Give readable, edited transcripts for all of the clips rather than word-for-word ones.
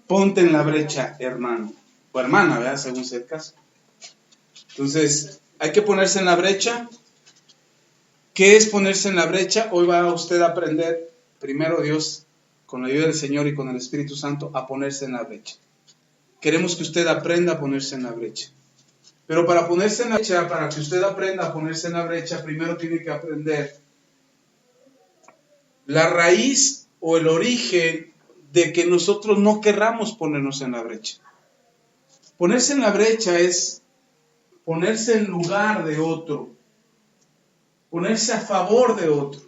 Ponte en la brecha, hermano. O hermana, ¿verdad? Según sea el caso. Entonces, hay que ponerse en la brecha. ¿Qué es ponerse en la brecha? Hoy va usted a aprender, primero Dios, con la ayuda del Señor y con el Espíritu Santo, a ponerse en la brecha. Queremos que usted aprenda a ponerse en la brecha. Pero para ponerse en la brecha, para que usted aprenda a ponerse en la brecha, primero tiene que aprender la raíz o el origen de que nosotros no querramos ponernos en la brecha. Ponerse en la brecha es ponerse en lugar de otro, ponerse a favor de otro.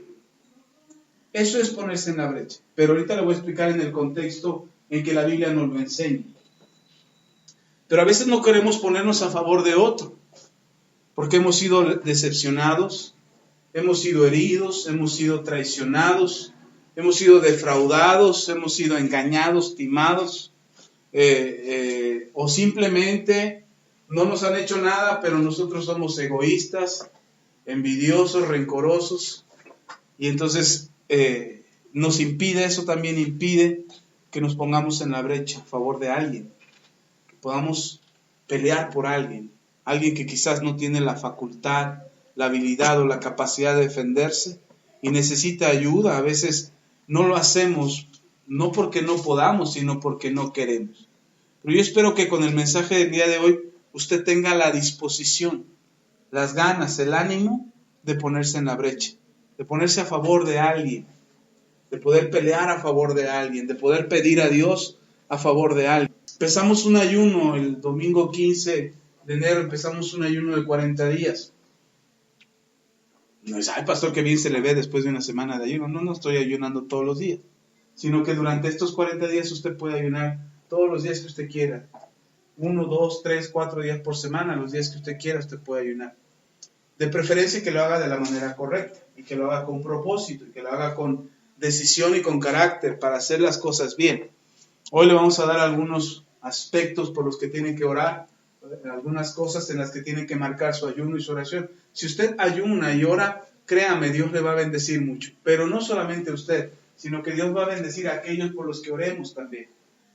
Eso es ponerse en la brecha. Pero ahorita le voy a explicar en el contexto en que la Biblia nos lo enseña. Pero a veces no queremos ponernos a favor de otro, porque hemos sido decepcionados, hemos sido heridos, hemos sido traicionados, hemos sido defraudados, hemos sido engañados, timados, o simplemente no nos han hecho nada, pero nosotros somos egoístas, envidiosos, rencorosos, y entonces eso también impide que nos pongamos en la brecha a favor de alguien, que podamos pelear por alguien que quizás no tiene la facultad, la habilidad o la capacidad de defenderse y necesita ayuda. A veces no lo hacemos, no porque no podamos, sino porque no queremos. Pero yo espero que con el mensaje del día de hoy usted tenga la disposición, las ganas, el ánimo de ponerse en la brecha, de ponerse a favor de alguien, de poder pelear a favor de alguien, de poder pedir a Dios a favor de alguien. Empezamos un ayuno el domingo 15 de enero, empezamos un ayuno de 40 días. No es, ay pastor, qué bien se le ve después de una semana de ayuno. No estoy ayunando todos los días, sino que durante estos 40 días usted puede ayunar todos los días que usted quiera. 1, 2, 3, 4 días por semana, los días que usted quiera usted puede ayunar. De preferencia que lo haga de la manera correcta y que lo haga con propósito y que lo haga con decisión y con carácter para hacer las cosas bien. Hoy le vamos a dar algunos aspectos por los que tiene que orar, algunas cosas en las que tiene que marcar su ayuno y su oración. Si usted ayuna y ora, créame, Dios le va a bendecir mucho. Pero no solamente a usted, sino que Dios va a bendecir a aquellos por los que oremos también.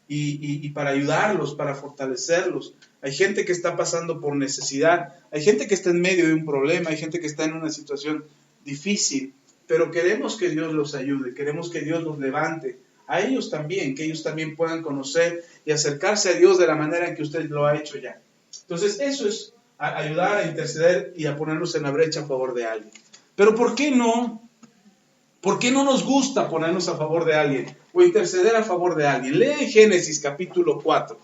Y para ayudarlos, para fortalecerlos. Hay gente que está pasando por necesidad, hay gente que está en medio de un problema, hay gente que está en una situación difícil, pero queremos que Dios los ayude, queremos que Dios los levante, a ellos también, que ellos también puedan conocer y acercarse a Dios de la manera en que usted lo ha hecho ya. Entonces eso es ayudar a interceder y a ponernos en la brecha a favor de alguien. Pero ¿por qué no nos gusta ponernos a favor de alguien o interceder a favor de alguien? Lee Génesis capítulo 4.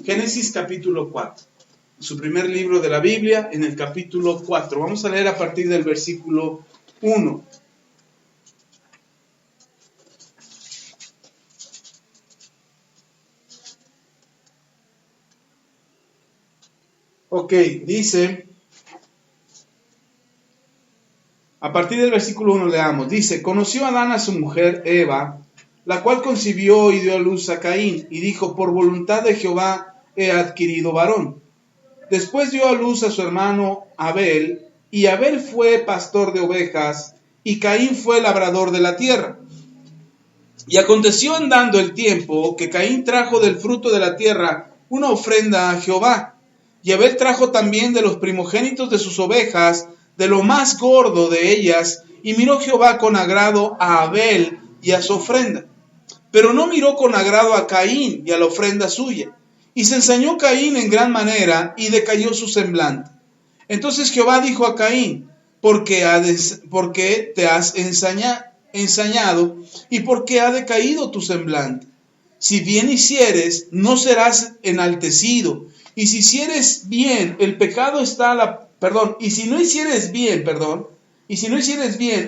Génesis capítulo 4. Su primer libro de la Biblia, en el capítulo 4. Vamos a leer a partir del versículo 1. Ok, dice, a partir del versículo 1 leamos, dice, conoció Adán a su mujer Eva, la cual concibió y dio a luz a Caín, y dijo, por voluntad de Jehová he adquirido varón. Después dio a luz a su hermano Abel, y Abel fue pastor de ovejas, y Caín fue labrador de la tierra. Y aconteció andando el tiempo, que Caín trajo del fruto de la tierra una ofrenda a Jehová. Y Abel trajo también de los primogénitos de sus ovejas, de lo más gordo de ellas, y miró Jehová con agrado a Abel y a su ofrenda. Pero no miró con agrado a Caín y a la ofrenda suya. Y se ensañó Caín en gran manera, y decayó su semblante. Entonces Jehová dijo a Caín, ¿por qué te has ensañado, y por qué ha decaído tu semblante? Si bien hicieres, no serás enaltecido, y si hicieres bien, el pecado está a la... y si no hicieres bien,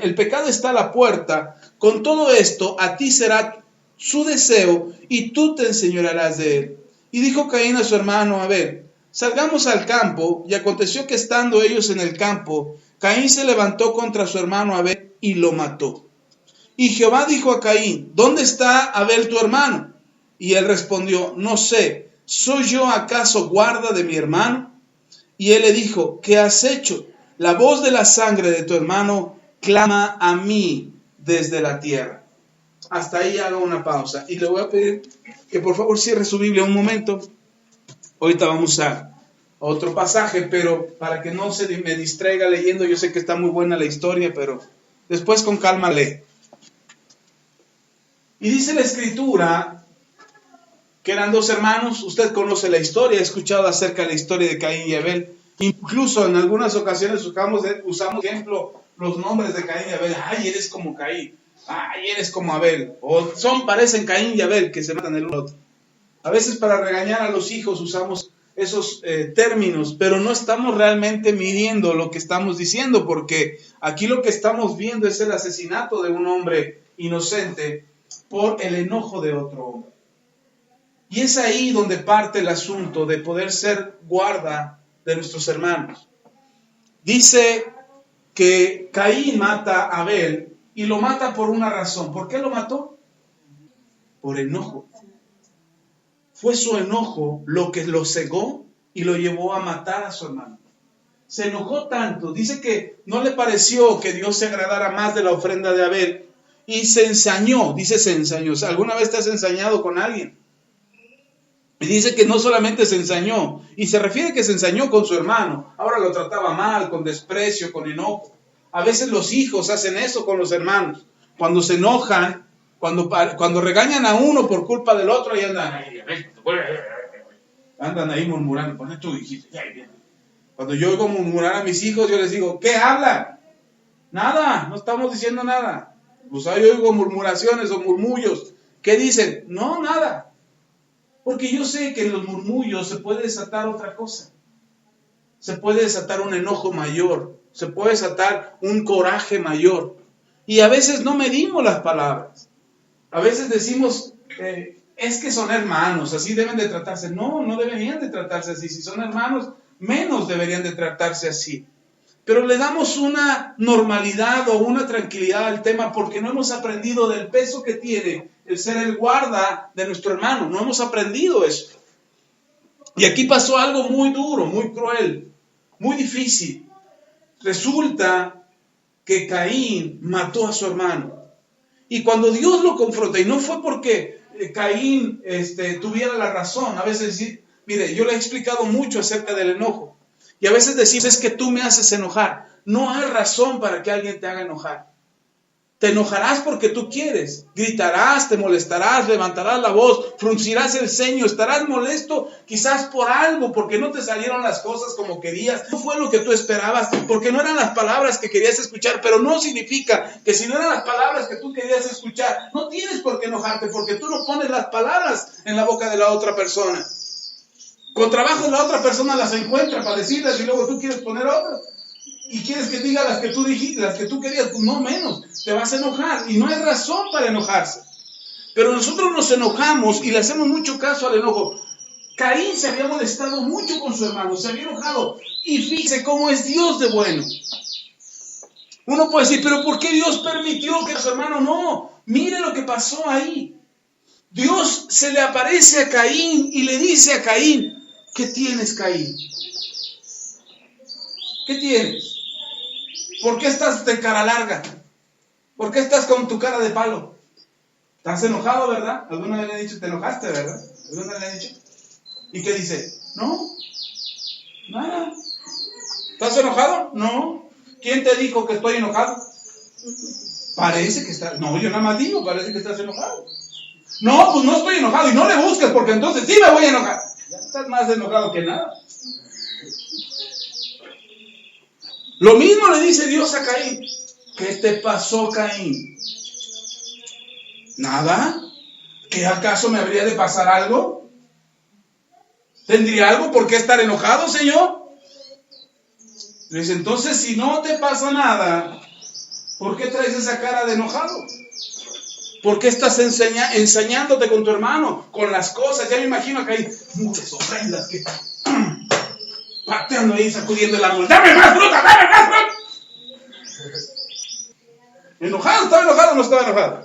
el pecado está a la puerta. Con todo esto, a ti será su deseo, y tú te enseñorearás de él. Y dijo Caín a su hermano Abel, salgamos al campo. Y aconteció que estando ellos en el campo, Caín se levantó contra su hermano Abel y lo mató. Y Jehová dijo a Caín, ¿dónde está Abel tu hermano? Y él respondió, no sé, ¿soy yo acaso guarda de mi hermano? Y él le dijo, ¿qué has hecho? la voz de la sangre de tu hermano clama a mí desde la tierra. Hasta ahí hago una pausa. Y le voy a pedir que por favor cierre su Biblia un momento. Ahorita vamos a otro pasaje, pero para que no se me distraiga leyendo, yo sé que está muy buena la historia, pero después con calma lee. Y dice la Escritura que eran dos hermanos. Usted conoce la historia, ha escuchado acerca de la historia de Caín y Abel. Incluso en algunas ocasiones usamos ejemplo los nombres de Caín y Abel. Ay, eres como Caín. Ay, eres como Abel. O parecen Caín y Abel, que se matan el uno al otro. A veces para regañar a los hijos usamos esos términos, pero no estamos realmente midiendo lo que estamos diciendo, porque aquí lo que estamos viendo es el asesinato de un hombre inocente por el enojo de otro hombre. Y es ahí donde parte el asunto de poder ser guarda de nuestros hermanos. Dice que Caín mata a Abel y lo mata por una razón. ¿Por qué lo mató? Por enojo. Fue su enojo lo que lo cegó y lo llevó a matar a su hermano. Se enojó tanto, dice que no le pareció que Dios se agradara más de la ofrenda de Abel y se ensañó, dice se ensañó. ¿Alguna vez te has ensañado con alguien? Y dice que no solamente se ensañó, y se refiere que se ensañó con su hermano, ahora lo trataba mal, con desprecio, con enojo. A veces los hijos hacen eso con los hermanos, cuando se enojan, cuando regañan a uno por culpa del otro, y andan ahí murmurando. ¿Por qué tú dijiste? Cuando yo oigo murmurar a mis hijos, yo les digo, ¿qué hablan? Nada, no estamos diciendo nada. Pues ahí oigo murmuraciones o murmullos. ¿Qué dicen? No, nada. Porque yo sé que en los murmullos se puede desatar otra cosa. Se puede desatar un enojo mayor. Se puede desatar un coraje mayor. Y a veces no medimos las palabras. A veces decimos, es que son hermanos, así deben de tratarse. No, no deberían de tratarse así. Si son hermanos, menos deberían de tratarse así. Pero le damos una normalidad o una tranquilidad al tema porque no hemos aprendido del peso que tiene el ser el guarda de nuestro hermano. No hemos aprendido eso. Y aquí pasó algo muy duro, muy cruel, muy difícil. Resulta que Caín mató a su hermano. Y cuando Dios lo confronta, y no fue porque Caín tuviera la razón, a veces, mire, yo le he explicado mucho acerca del enojo. Y a veces decimos, es que tú me haces enojar. No hay razón para que alguien te haga enojar. Te enojarás porque tú quieres. Gritarás, te molestarás, levantarás la voz, fruncirás el ceño, estarás molesto quizás por algo, porque no te salieron las cosas como querías. No fue lo que tú esperabas, porque no eran las palabras que querías escuchar, pero no significa que si no eran las palabras que tú querías escuchar, no tienes por qué enojarte, porque tú no pones las palabras en la boca de la otra persona. Con trabajo la otra persona las encuentra para decirlas y luego tú quieres poner otras. Y quieres que diga las que tú dijiste, las que tú querías, pues no menos, te vas a enojar. Y no hay razón para enojarse. Pero nosotros nos enojamos y le hacemos mucho caso al enojo. Caín se había molestado mucho con su hermano, se había enojado. Y fíjese cómo es Dios de bueno. Uno puede decir, pero ¿por qué Dios permitió que su hermano no? Mire lo que pasó ahí. Dios se le aparece a Caín y le dice a Caín, ¿qué tienes, Caín? ¿Qué tienes? ¿Por qué estás de cara larga? ¿Por qué estás con tu cara de palo? ¿Estás enojado, verdad? ¿Alguna vez le han dicho, te enojaste, verdad? ¿Alguna vez le han dicho? ¿Y qué dice? No, nada. ¿Estás enojado? No. ¿Quién te dijo que estoy enojado? Parece que estás... No, yo nada más digo, parece que estás enojado. No, pues no estoy enojado y no le busques porque entonces sí me voy a enojar. Ya estás más enojado que nada. Lo mismo le dice Dios a Caín. ¿Qué te pasó, Caín? ¿Nada? ¿Qué acaso me habría de pasar algo? ¿Tendría algo por qué estar enojado, Señor? Le dice, entonces si no te pasa nada, ¿por qué traes esa cara de enojado? ¿Por qué estás ensañándote con tu hermano? Con las cosas, ya me imagino a Caín. Muchas ofrendas que... pateando ahí, sacudiendo el árbol. ¡Dame más fruta! ¡Dame más fruta! ¿Enojado? ¿Estaba enojado o no estaba enojado?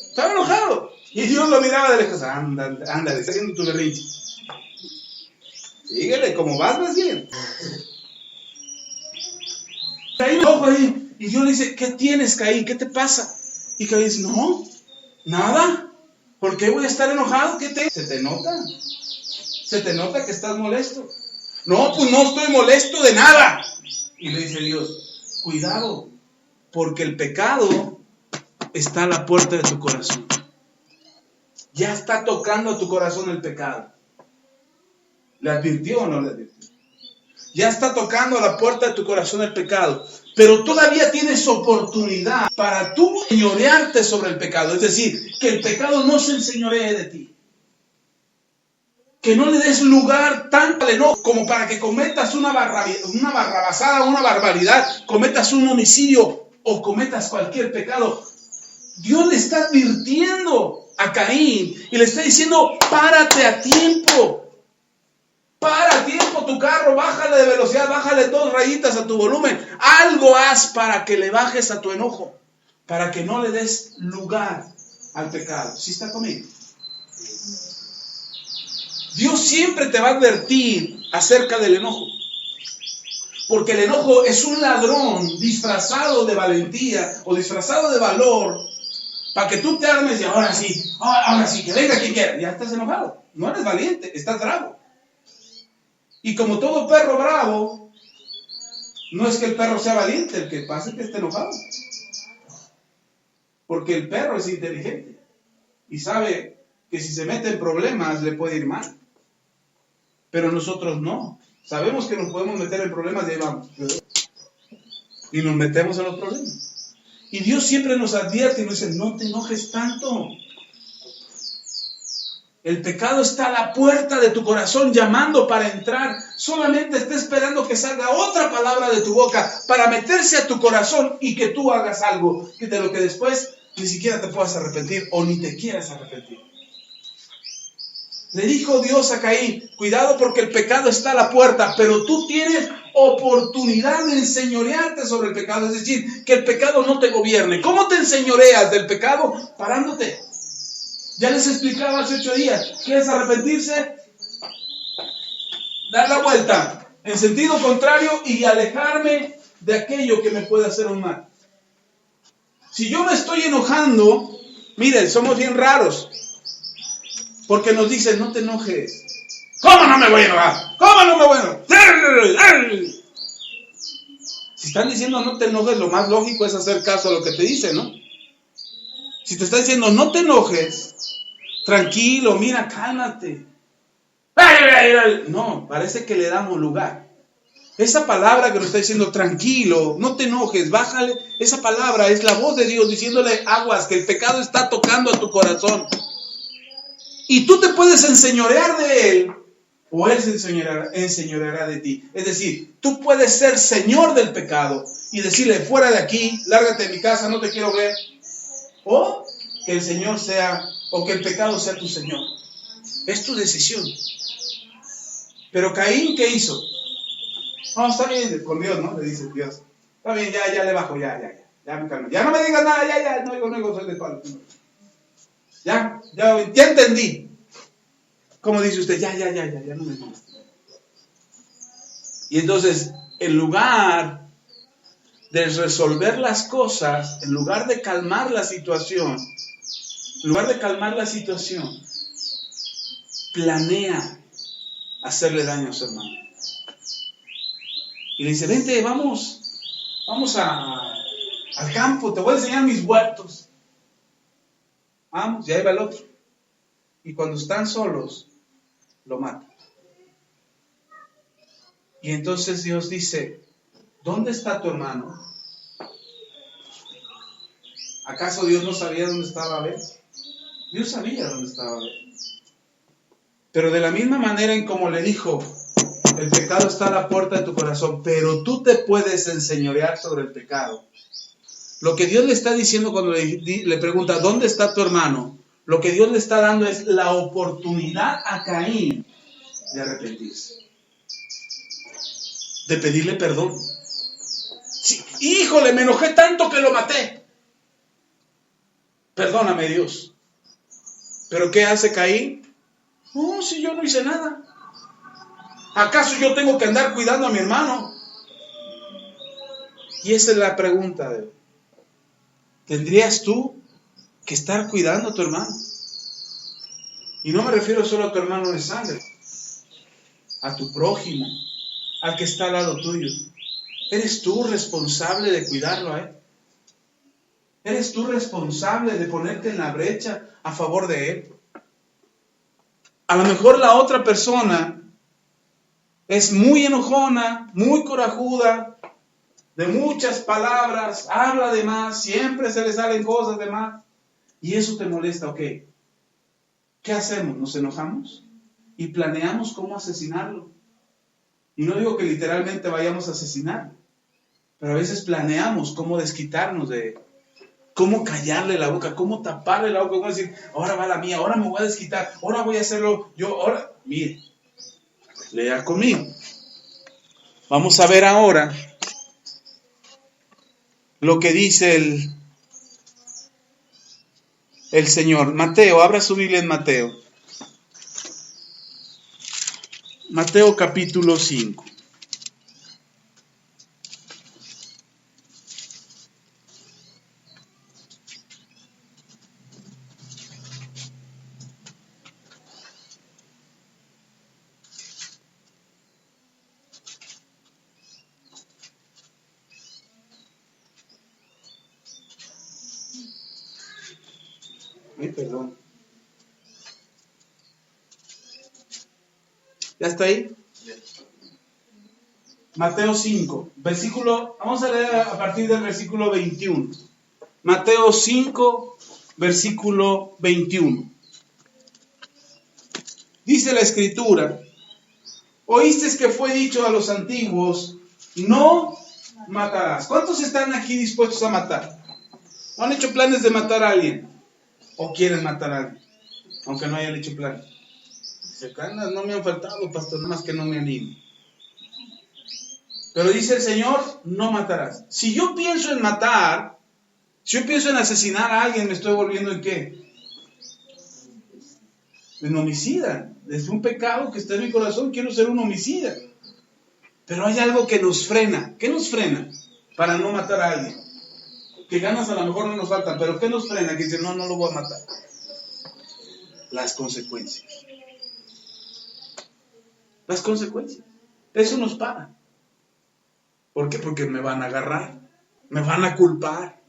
Estaba enojado. Y Dios lo miraba de lejos. Ándale, está haciendo tu berrinche. Síguele, como vas bien. Caín ojo ahí. Y Dios le dice, ¿qué tienes, Caín? ¿Qué te pasa? Y Caín dice, no, nada. ¿Por qué voy a estar enojado? ¿Se te nota? ¿Se te nota que estás molesto? No, pues no estoy molesto de nada. Y le dice Dios, cuidado, porque el pecado está a la puerta de tu corazón. Ya está tocando a tu corazón el pecado. ¿Le advirtió o no le advirtió? Ya está tocando a la puerta de tu corazón el pecado. Pero todavía tienes oportunidad para tú enseñorearte sobre el pecado. Es decir, que el pecado no se enseñoree de ti. Que no le des lugar tanto al enojo como para que cometas una barrabasada, una barbaridad, cometas un homicidio o cometas cualquier pecado. Dios le está advirtiendo a Caín y le está diciendo, párate a tiempo. Para a tiempo tu carro, bájale de velocidad, bájale 2 rayitas a tu volumen. Algo haz para que le bajes a tu enojo, para que no le des lugar al pecado. ¿Sí está conmigo? Dios siempre te va a advertir acerca del enojo. Porque el enojo es un ladrón disfrazado de valentía o disfrazado de valor para que tú te armes y ahora sí, que venga quien quiera. Ya estás enojado. No eres valiente, estás bravo. Y como todo perro bravo, no es que el perro sea valiente, el que pasa es que esté enojado. Porque el perro es inteligente y sabe que si se mete en problemas le puede ir mal. Pero nosotros no. Sabemos que nos podemos meter en problemas y ahí vamos. Y nos metemos en los problemas. Y Dios siempre nos advierte y nos dice, no te enojes tanto. El pecado está a la puerta de tu corazón llamando para entrar. Solamente está esperando que salga otra palabra de tu boca para meterse a tu corazón y que tú hagas algo de lo que después ni siquiera te puedas arrepentir o ni te quieras arrepentir. Le dijo Dios a Caín, cuidado porque el pecado está a la puerta, pero tú tienes oportunidad de enseñorearte sobre el pecado. Es decir, que el pecado no te gobierne. ¿Cómo te enseñoreas del pecado? Parándote. Ya les explicaba hace 8 días. ¿Quieres arrepentirse? Dar la vuelta en sentido contrario y alejarme de aquello que me puede hacer un mal. Si yo me estoy enojando, miren, somos bien raros. Porque nos dicen, no te enojes. ¿Cómo no me voy a enojar? ¿Cómo no me voy a enojar? Si están diciendo no te enojes, lo más lógico es hacer caso a lo que te dicen, ¿no? Si te está diciendo no te enojes, tranquilo, mira, cálmate. No, parece que le damos lugar. Esa palabra que nos está diciendo tranquilo, no te enojes, bájale. Esa palabra es la voz de Dios diciéndole aguas, que el pecado está tocando a tu corazón. Y tú te puedes enseñorear de él o él se enseñoreará de ti. Es decir, tú puedes ser señor del pecado y decirle fuera de aquí, lárgate de mi casa, no te quiero ver. O que el Señor sea, o que el pecado sea tu Señor. Es tu decisión. Pero Caín, ¿qué hizo? No, está bien, con Dios, ¿no? Le dice Dios. Está bien, ya le bajo, ya me calmo. Ya no me digas nada, no, soy de palo. Ya entendí. Como dice usted, ya no me digas. Y entonces, en lugar de resolver las cosas, en lugar de calmar la situación, planea hacerle daño a su hermano. Y le dice, vente, vamos al campo, te voy a enseñar mis huertos. Vamos, y ahí va el otro. Y cuando están solos, lo mata. Y entonces Dios dice, ¿dónde está tu hermano? ¿Acaso Dios no sabía dónde estaba Abel? Dios sabía dónde estaba Abel. Pero de la misma manera en como le dijo, el pecado está a la puerta de tu corazón, pero tú te puedes enseñorear sobre el pecado. Lo que Dios le está diciendo cuando le pregunta, ¿dónde está tu hermano? Lo que Dios le está dando es la oportunidad a Caín de arrepentirse. De pedirle perdón. Sí, híjole, me enojé tanto que lo maté. Perdóname, Dios. ¿Pero qué hace Caín? No, si yo no hice nada. ¿Acaso yo tengo que andar cuidando a mi hermano? Y esa es la pregunta de hoy. ¿Tendrías tú que estar cuidando a tu hermano? Y no me refiero solo a tu hermano de sangre, a tu prójimo, al que está al lado tuyo. ¿Eres tú responsable de cuidarlo a él? ¿Eres tú responsable de ponerte en la brecha a favor de él? A lo mejor la otra persona es muy enojona, muy corajuda, de muchas palabras, habla de más, siempre se le salen cosas de más, y eso te molesta, ¿ok? ¿Qué hacemos? ¿Nos enojamos? Y planeamos cómo asesinarlo. Y no digo que literalmente vayamos a asesinarlo, pero a veces planeamos cómo desquitarnos de él, cómo callarle la boca, cómo taparle la boca, cómo decir, ahora va la mía, ahora me voy a desquitar, ahora voy a hacerlo yo, ahora, mire, lea conmigo. Vamos a ver ahora lo que dice el Señor. Mateo, abra su Biblia en Mateo. Mateo capítulo 5. Perdón. ¿Ya está ahí? Mateo 5, versículo, vamos a leer a partir del versículo 21. Mateo 5, versículo 21. Dice la Escritura, oísteis que fue dicho a los antiguos, no matarás. ¿Cuántos están aquí dispuestos a matar? ¿O han hecho planes de matar a alguien? ¿O quieren matar a alguien? Aunque no hayan hecho planes. No me han faltado, pastor, nada más que no me animo. Pero dice el Señor, no matarás. Si yo pienso en matar, si yo pienso en asesinar a alguien, me estoy volviendo en ¿qué? En homicida. Es un pecado que está en mi corazón, quiero ser un homicida. Pero hay algo que nos frena. ¿Qué nos frena para no matar a alguien? Que ganas a lo mejor no nos faltan, pero ¿qué nos frena? Que dice, no lo voy a matar. Las consecuencias. Las consecuencias. Eso nos para. ¿Por qué? Porque me van a agarrar, me van a culpar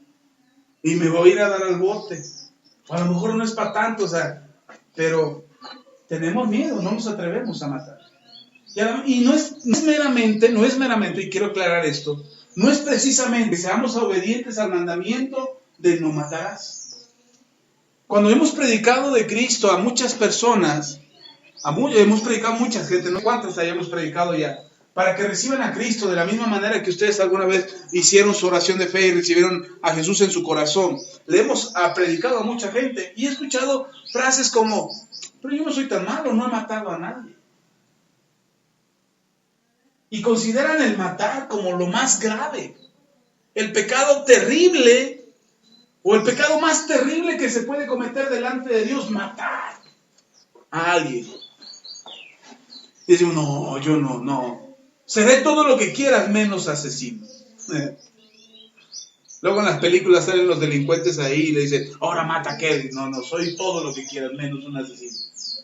y me voy a ir a dar al bote. O a lo mejor no es para tanto, pero tenemos miedo, no nos atrevemos a matar. Y no es meramente, y quiero aclarar esto, no es precisamente que seamos obedientes al mandamiento de no matarás. Cuando hemos predicado de Cristo a muchas personas, hemos predicado a mucha gente, no cuántas hayamos predicado ya, para que reciban a Cristo de la misma manera que ustedes alguna vez hicieron su oración de fe y recibieron a Jesús en su corazón. Le hemos predicado a mucha gente y he escuchado frases como, pero yo no soy tan malo, no he matado a nadie. Y consideran el matar como lo más grave, el pecado terrible o el pecado más terrible que se puede cometer delante de Dios, matar a alguien. Y decimos, no, yo no. Seré todo lo que quieras menos asesino. Luego en las películas salen los delincuentes ahí y le dicen, ahora mata a aquel. No, soy todo lo que quieras menos un asesino.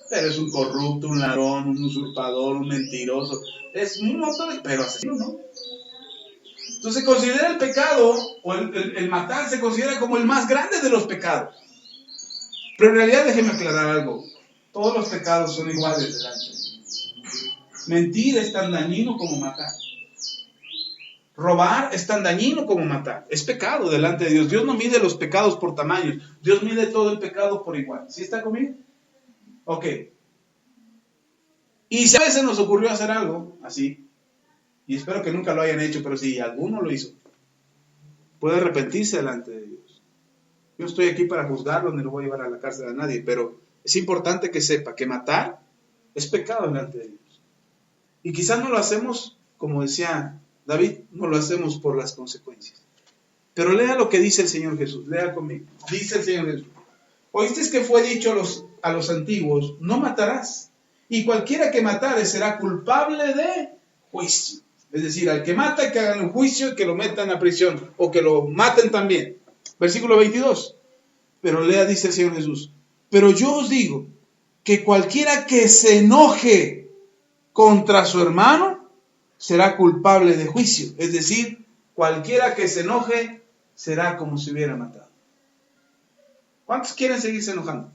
Pero es un corrupto, un ladrón, un usurpador, un mentiroso. Es un montón de... Pero asesino no. Entonces se considera el pecado, o el matar se considera como el más grande de los pecados. Pero en realidad déjeme aclarar algo. Todos los pecados son iguales delante de Dios. Mentir es tan dañino como matar. Robar es tan dañino como matar. Es pecado delante de Dios. Dios no mide los pecados por tamaños. Dios mide todo el pecado por igual. ¿Sí está conmigo? Ok. Y si a veces nos ocurrió hacer algo así, y espero que nunca lo hayan hecho, pero si alguno lo hizo, puede arrepentirse delante de Dios. Yo no estoy aquí para juzgarlo, ni lo voy a llevar a la cárcel a nadie, pero es importante que sepa que matar es pecado delante de Dios. Y quizás no lo hacemos, como decía David, no lo hacemos por las consecuencias. Pero lea lo que dice el Señor Jesús, lea conmigo. Dice el Señor Jesús, oísteis que fue dicho a los antiguos, no matarás, y cualquiera que matare será culpable de juicio. Es decir, al que mata, que hagan un juicio y que lo metan a prisión, o que lo maten también. Versículo 22. Pero lea, dice el Señor Jesús: pero yo os digo que cualquiera que se enoje contra su hermano será culpable de juicio. Es decir, cualquiera que se enoje será como si hubiera matado. ¿Cuántos quieren seguirse enojando?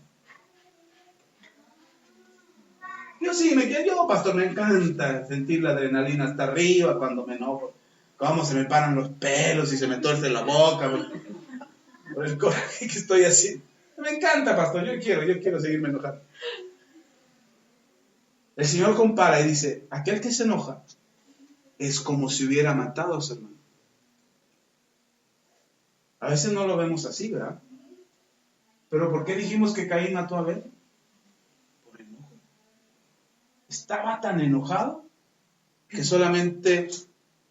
Yo, pastor, me encanta sentir la adrenalina hasta arriba cuando me enojo. Cómo se me paran los pelos y se me tuerce la boca por el coraje que estoy haciendo. Me encanta, pastor, yo quiero seguirme enojando. El Señor compara y dice: aquel que se enoja es como si hubiera matado a su hermano. A veces no lo vemos así, ¿verdad? Pero ¿por qué dijimos que Caín mató a Abel? Por enojo. Estaba tan enojado que solamente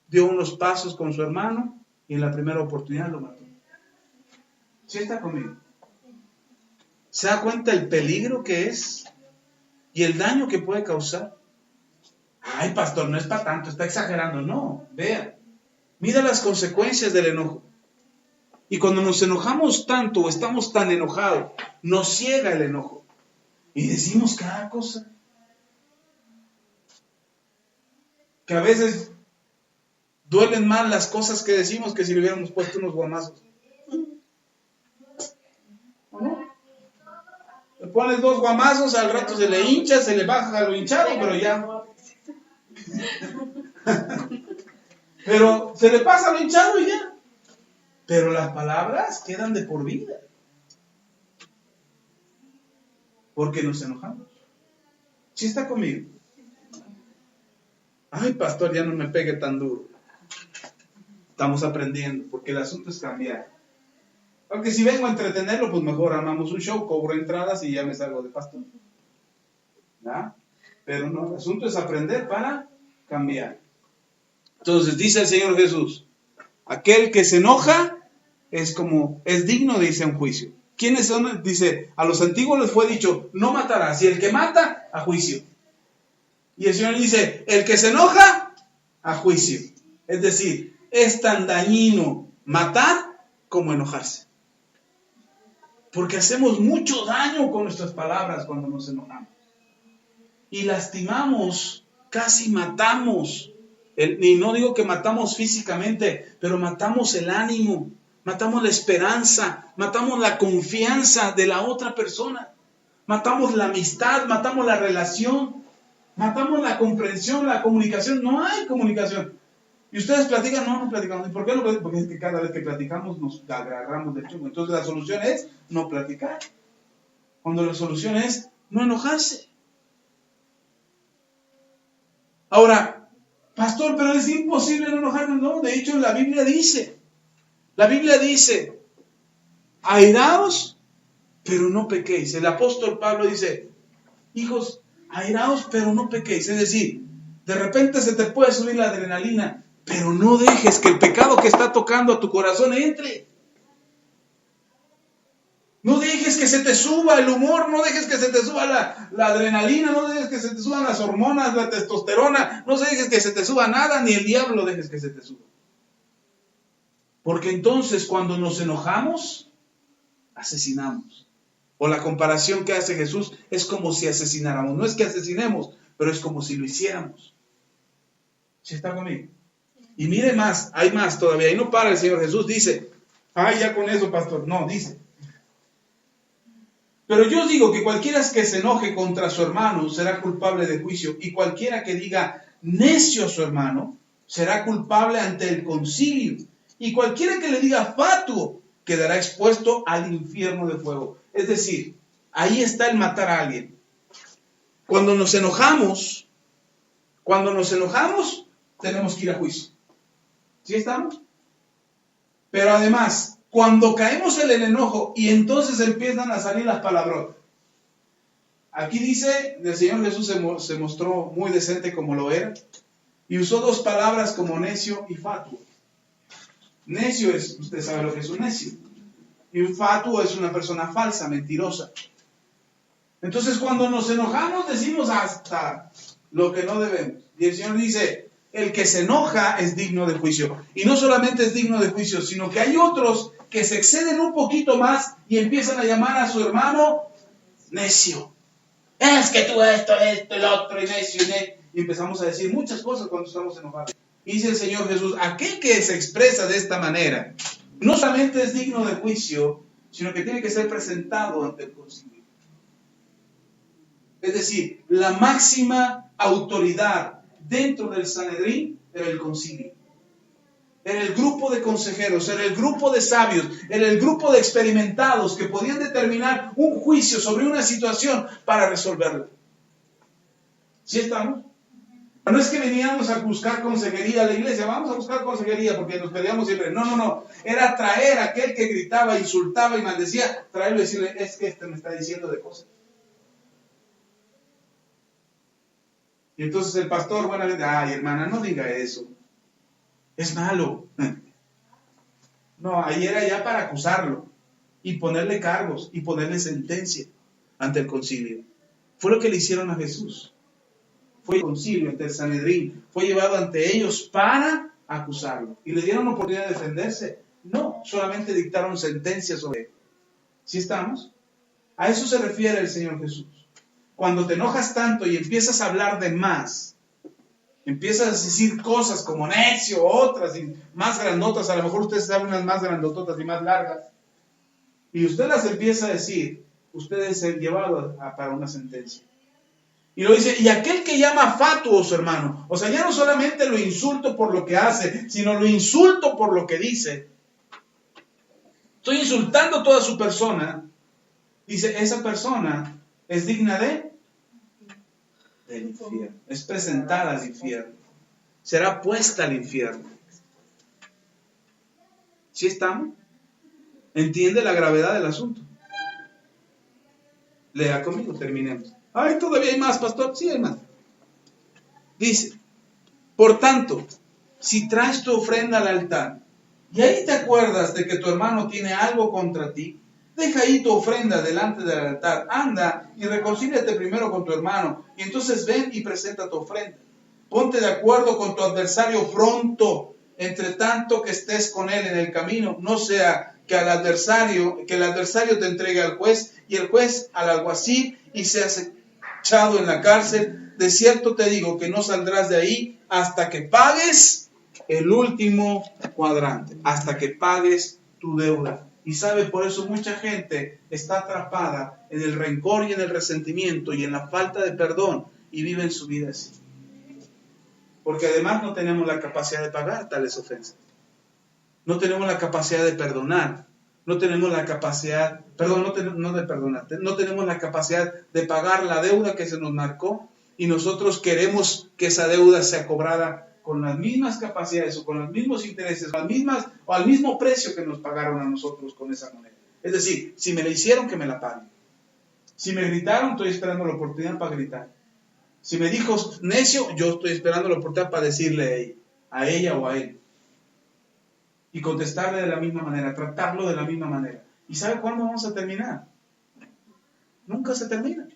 dio unos pasos con su hermano y en la primera oportunidad lo mató. ¿Sí está conmigo? ¿Se da cuenta el peligro que es y el daño que puede causar? Ay, pastor, no es para tanto, está exagerando. No, vea, mira las consecuencias del enojo. Y cuando nos enojamos tanto o estamos tan enojados, nos ciega el enojo y decimos cada cosa que a veces duelen más las cosas que decimos que si le hubiéramos puesto unos guamazos. ¿No? Le pones 2 guamazos, al rato se le hincha, se le baja lo hinchado, pero ya. Pero se le pasa lo hinchado y ya. Pero las palabras quedan de por vida. Porque nos enojamos. ¿Sí está conmigo? Ay, pastor, ya no me pegue tan duro. Estamos aprendiendo, porque el asunto es cambiar. Aunque si vengo a entretenerlo, pues mejor armamos un show, cobro entradas y ya me salgo de pastor. ¿Ya? Pero no, el asunto es aprender para cambiar. Entonces dice el Señor Jesús: aquel que se enoja es digno de irse a un juicio. ¿Quiénes son? Dice, a los antiguos les fue dicho: no matarás, y el que mata, a juicio. Y el Señor dice: el que se enoja, a juicio. Es decir, es tan dañino matar como enojarse. Porque hacemos mucho daño con nuestras palabras cuando nos enojamos. Y lastimamos, casi matamos. Y no digo que matamos físicamente, pero matamos el ánimo, matamos la esperanza, matamos la confianza de la otra persona, matamos la amistad, matamos la relación, matamos la comprensión, la comunicación. No hay comunicación. Y ustedes platican, no platicamos. ¿Y por qué no platicamos? Porque es que cada vez que platicamos nos agarramos del chungo. Entonces la solución es no platicar. Cuando la solución es no enojarse. Ahora, pastor, pero es imposible no enojarnos. No, de hecho la Biblia dice, airaos, pero no pequéis. El apóstol Pablo dice: hijos, airaos, pero no pequéis. Es decir, de repente se te puede subir la adrenalina, pero no dejes que el pecado que está tocando a tu corazón entre. No dejes que se te suba el humor, no dejes que se te suba la adrenalina, no dejes que se te suban las hormonas, la testosterona, no dejes que se te suba nada, ni el diablo dejes que se te suba. Porque entonces cuando nos enojamos, asesinamos. O la comparación que hace Jesús es como si asesináramos. No es que asesinemos, pero es como si lo hiciéramos. ¿Sí está conmigo? Y mire más, hay más todavía. Y no para el Señor Jesús, dice: ay, ya con eso, pastor. No, dice: pero yo os digo que cualquiera que se enoje contra su hermano será culpable de juicio, y cualquiera que diga necio a su hermano será culpable ante el concilio, y cualquiera que le diga fatuo quedará expuesto al infierno de fuego. Es decir, ahí está el matar a alguien. Cuando nos enojamos, tenemos que ir a juicio. ¿Sí estamos? Pero además, cuando caemos en el enojo y entonces empiezan a salir las palabras. Aquí dice, el Señor Jesús se mostró muy decente como lo era y usó 2 palabras como necio y fatuo. Necio es, usted sabe lo que es un necio. Y un fatuo es una persona falsa, mentirosa. Entonces cuando nos enojamos decimos hasta lo que no debemos. Y el Señor dice: el que se enoja es digno de juicio. Y no solamente es digno de juicio, sino que hay otros que se exceden un poquito más y empiezan a llamar a su hermano necio. Es que tú esto, el otro, y necio, y empezamos a decir muchas cosas cuando estamos enojados. Y dice el Señor Jesús, aquel que se expresa de esta manera, no solamente es digno de juicio, sino que tiene que ser presentado ante el concilio. Es decir, la máxima autoridad dentro del Sanedrín era el concilio. Era el grupo de consejeros, era el grupo de sabios, era el grupo de experimentados que podían determinar un juicio sobre una situación para resolverla. ¿Sí estamos? No es que veníamos a buscar consejería a la iglesia, vamos a buscar consejería porque nos peleamos siempre. No. Era traer a aquel que gritaba, insultaba y maldecía, traerlo y decirle, es que este me está diciendo de cosas. Y entonces el pastor, buenamente, ay hermana, no diga eso. Es malo. No, ahí era ya para acusarlo y ponerle cargos y ponerle sentencia ante el concilio. Fue lo que le hicieron a Jesús. Fue el concilio ante el Sanedrín, fue llevado ante ellos para acusarlo. ¿Y le dieron oportunidad de defenderse? No, solamente dictaron sentencias sobre él. ¿Sí estamos? A eso se refiere el Señor Jesús. Cuando te enojas tanto y empiezas a hablar de más, empiezas a decir cosas como necio, otras y más grandotas, a lo mejor ustedes saben unas más grandototas y más largas, y usted las empieza a decir, usted es el llevado para una sentencia. Y lo dice, y aquel que llama fatuo, hermano, o sea, ya no solamente lo insulto por lo que hace, sino lo insulto por lo que dice. Estoy insultando toda su persona. Dice, esa persona es digna del infierno. Es presentada al infierno. Será puesta al infierno. ¿Sí estamos? ¿Entiende la gravedad del asunto? Lea conmigo, terminemos. Ay, todavía hay más, pastor. Sí, hay más. Dice, por tanto, si traes tu ofrenda al altar y ahí te acuerdas de que tu hermano tiene algo contra ti, deja ahí tu ofrenda delante del altar, anda y reconcíliate primero con tu hermano y entonces ven y presenta tu ofrenda. Ponte de acuerdo con tu adversario pronto, entre tanto que estés con él en el camino, no sea que el adversario te entregue al juez y el juez al alguacil y seas echado en la cárcel. De cierto te digo que no saldrás de ahí hasta que pagues el último cuadrante, hasta que pagues tu deuda. Y sabe, por eso mucha gente está atrapada en el rencor y en el resentimiento y en la falta de perdón y vive en su vida así. Porque además no tenemos la capacidad de pagar tales ofensas. No tenemos la capacidad de perdonar. No tenemos la capacidad, no tenemos la capacidad de pagar la deuda que se nos marcó y nosotros queremos que esa deuda sea cobrada con las mismas capacidades o con los mismos intereses o al mismo precio que nos pagaron a nosotros con esa moneda. Es decir, si me la hicieron, que me la paguen. Si me gritaron, estoy esperando la oportunidad para gritar. Si me dijo necio, yo estoy esperando la oportunidad para decirle a ella o a él. Y contestarle de la misma manera, tratarlo de la misma manera. ¿Y sabe cuándo vamos a terminar? Nunca se termina.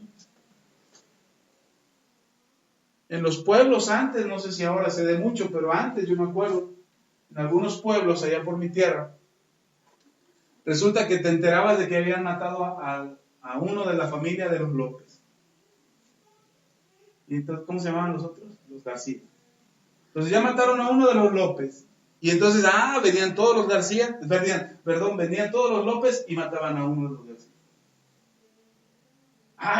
En los pueblos antes, no sé si ahora se dé mucho, pero antes yo me acuerdo, en algunos pueblos allá por mi tierra, resulta que te enterabas de que habían matado a uno de la familia de los López. ¿Y entonces cómo se llamaban los otros? Los García. Entonces ya mataron a uno de los López. Y entonces, venían todos los García, venían todos los López y mataban a uno de los García.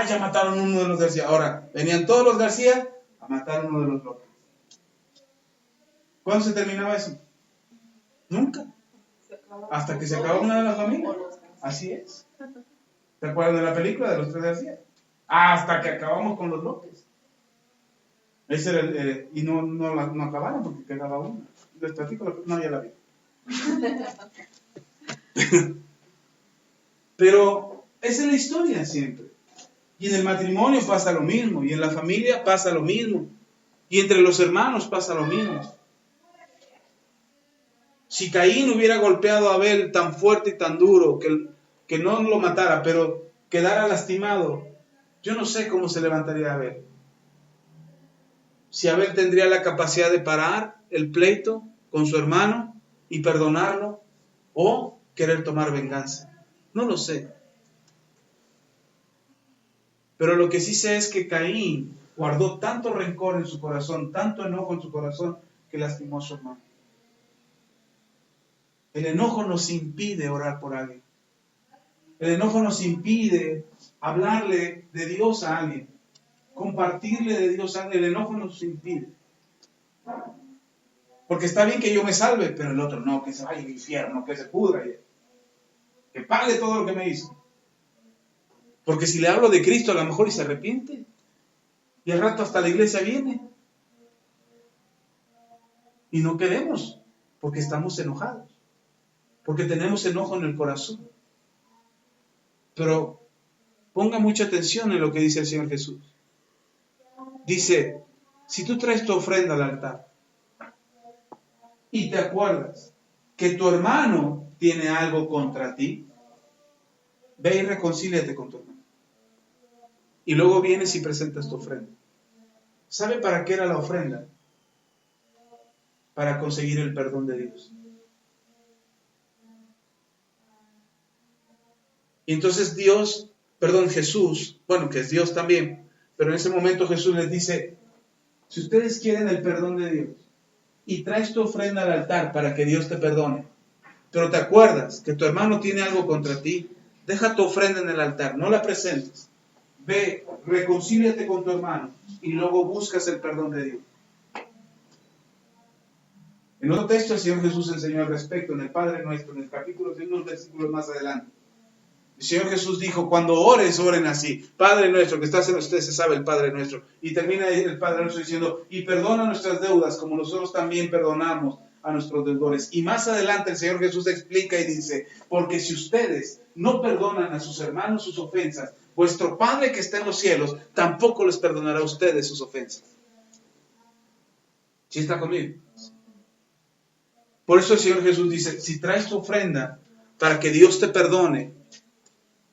Ya mataron a uno de los García. Ahora, venían todos los García a matar a uno de los López. ¿Cuándo se terminaba eso? Nunca. Hasta que se acabó una de las familias. Así es. ¿Te acuerdas de la película de los tres García? Hasta que acabamos con los López. Ese era y no acabaron porque quedaba una. Les platico, no, ya la vi. Pero esa es la historia siempre. Y en el matrimonio pasa lo mismo, y en la familia pasa lo mismo, y entre los hermanos pasa lo mismo. Si Caín hubiera golpeado a Abel tan fuerte y tan duro que no lo matara, pero quedara lastimado, yo no sé cómo se levantaría Abel. si Abel tendría la capacidad de parar el pleito con su hermano y perdonarlo o querer tomar venganza. No lo sé. Pero lo que sí sé es que Caín guardó tanto rencor en su corazón, tanto enojo en su corazón, que lastimó a su hermano. El enojo nos impide orar por alguien. El enojo nos impide hablarle de Dios a alguien, compartirle de Dios a alguien. El enojo nos impide. Porque está bien que yo me salve, pero el otro no, que se vaya al infierno, que se pudra, que pague todo lo que me hizo. Porque si le hablo de Cristo, a lo mejor y se arrepiente. Y al rato hasta la iglesia viene. Y no queremos, porque estamos enojados. Porque tenemos enojo en el corazón. Pero ponga mucha atención en lo que dice el Señor Jesús. Dice, si tú traes tu ofrenda al altar y te acuerdas que tu hermano tiene algo contra ti, ve y reconcíliate con tu hermano. Y luego vienes y presentas tu ofrenda. ¿Sabe para qué era la ofrenda? Para conseguir el perdón de Dios. Y entonces Jesús, bueno, que es Dios también, pero en ese momento Jesús les dice, si ustedes quieren el perdón de Dios y traes tu ofrenda al altar para que Dios te perdone, pero te acuerdas que tu hermano tiene algo contra ti, deja tu ofrenda en el altar, no la presentes. Ve, reconcíliate con tu hermano y luego buscas el perdón de Dios. En otro texto el Señor Jesús enseñó al respecto, en el Padre Nuestro, en el capítulo, en unos versículos más adelante. El Señor Jesús dijo, cuando ores, oren así. Padre nuestro, que estás en ustedes, se sabe el Padre nuestro. Y termina el Padre nuestro diciendo, y perdona nuestras deudas, como nosotros también perdonamos a nuestros deudores. Y más adelante el Señor Jesús explica y dice, porque si ustedes no perdonan a sus hermanos sus ofensas, vuestro Padre que está en los cielos tampoco les perdonará a ustedes sus ofensas. ¿Sí está conmigo? Por eso el Señor Jesús dice, si traes tu ofrenda para que Dios te perdone,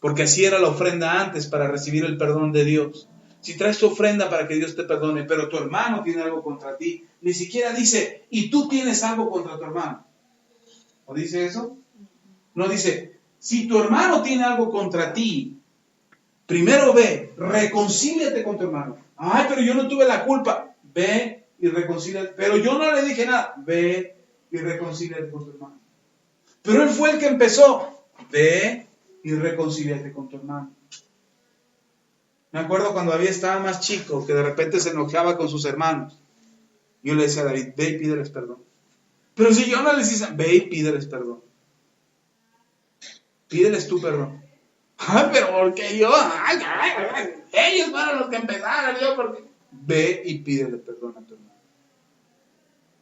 porque así era la ofrenda antes para recibir el perdón de Dios. Si traes tu ofrenda para que Dios te perdone, pero tu hermano tiene algo contra ti, ni siquiera dice, y tú tienes algo contra tu hermano. ¿O dice eso? No dice, si tu hermano tiene algo contra ti, primero ve, reconcíliate con tu hermano. Ay, pero yo no tuve la culpa. Ve y reconcíliate. Pero yo no le dije nada. Ve y reconcíliate con tu hermano. Pero él fue el que empezó. Ve y reconcíliate con tu hermano. Me acuerdo cuando David estaba más chico, que de repente se enojaba con sus hermanos. Yo le decía a David, ve y pídeles perdón. Pero si yo no les hice, ve y pídeles perdón. Pídeles tu perdón. Ay, pero porque yo, ellos fueron los que empezaron, yo porque... Ve y pídele perdón a tu hermano.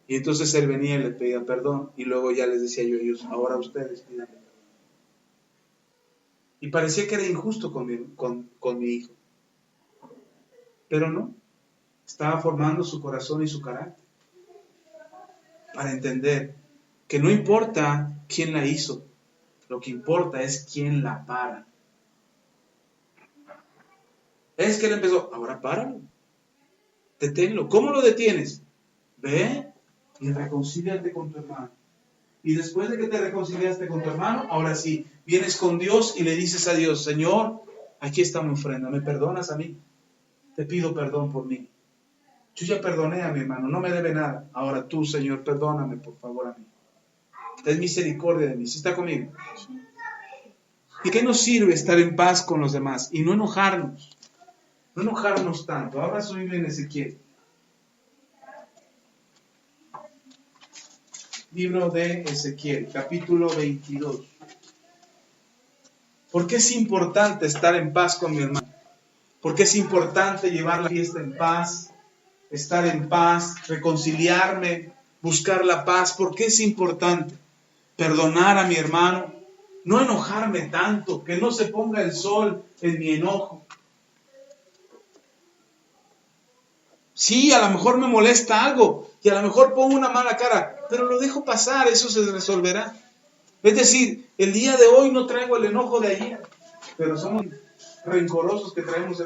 Y entonces él venía y le pedía perdón, y luego ya les decía yo a ellos, ahora ustedes pídanle perdón. Y parecía que era injusto con mi hijo. Pero no, estaba formando su corazón y su carácter. Para entender que no importa quién la hizo, lo que importa es quién la para. Es que él empezó, ahora páralo, deténlo. ¿Cómo lo detienes? Ve y reconcíliate con tu hermano. Y después de que te reconciliaste con tu hermano, ahora sí, vienes con Dios y le dices a Dios, Señor, aquí está mi ofrenda, ¿me perdonas a mí? Te pido perdón por mí. Yo ya perdoné a mi hermano, no me debe nada. Ahora tú, Señor, perdóname por favor a mí. Ten misericordia de mí. ¿Sí está conmigo? ¿Y qué nos sirve estar en paz con los demás y no enojarnos? No enojarnos tanto. Ahora su Biblia en Ezequiel. Libro de Ezequiel, capítulo 22. ¿Por qué es importante estar en paz con mi hermano? ¿Por qué es importante llevar la fiesta en paz? Estar en paz, reconciliarme, buscar la paz. ¿Por qué es importante perdonar a mi hermano? No enojarme tanto, que no se ponga el sol en mi enojo. Sí, a lo mejor me molesta algo y a lo mejor pongo una mala cara, pero lo dejo pasar, eso se resolverá. Es decir, el día de hoy no traigo el enojo de ayer, pero somos rencorosos que traemos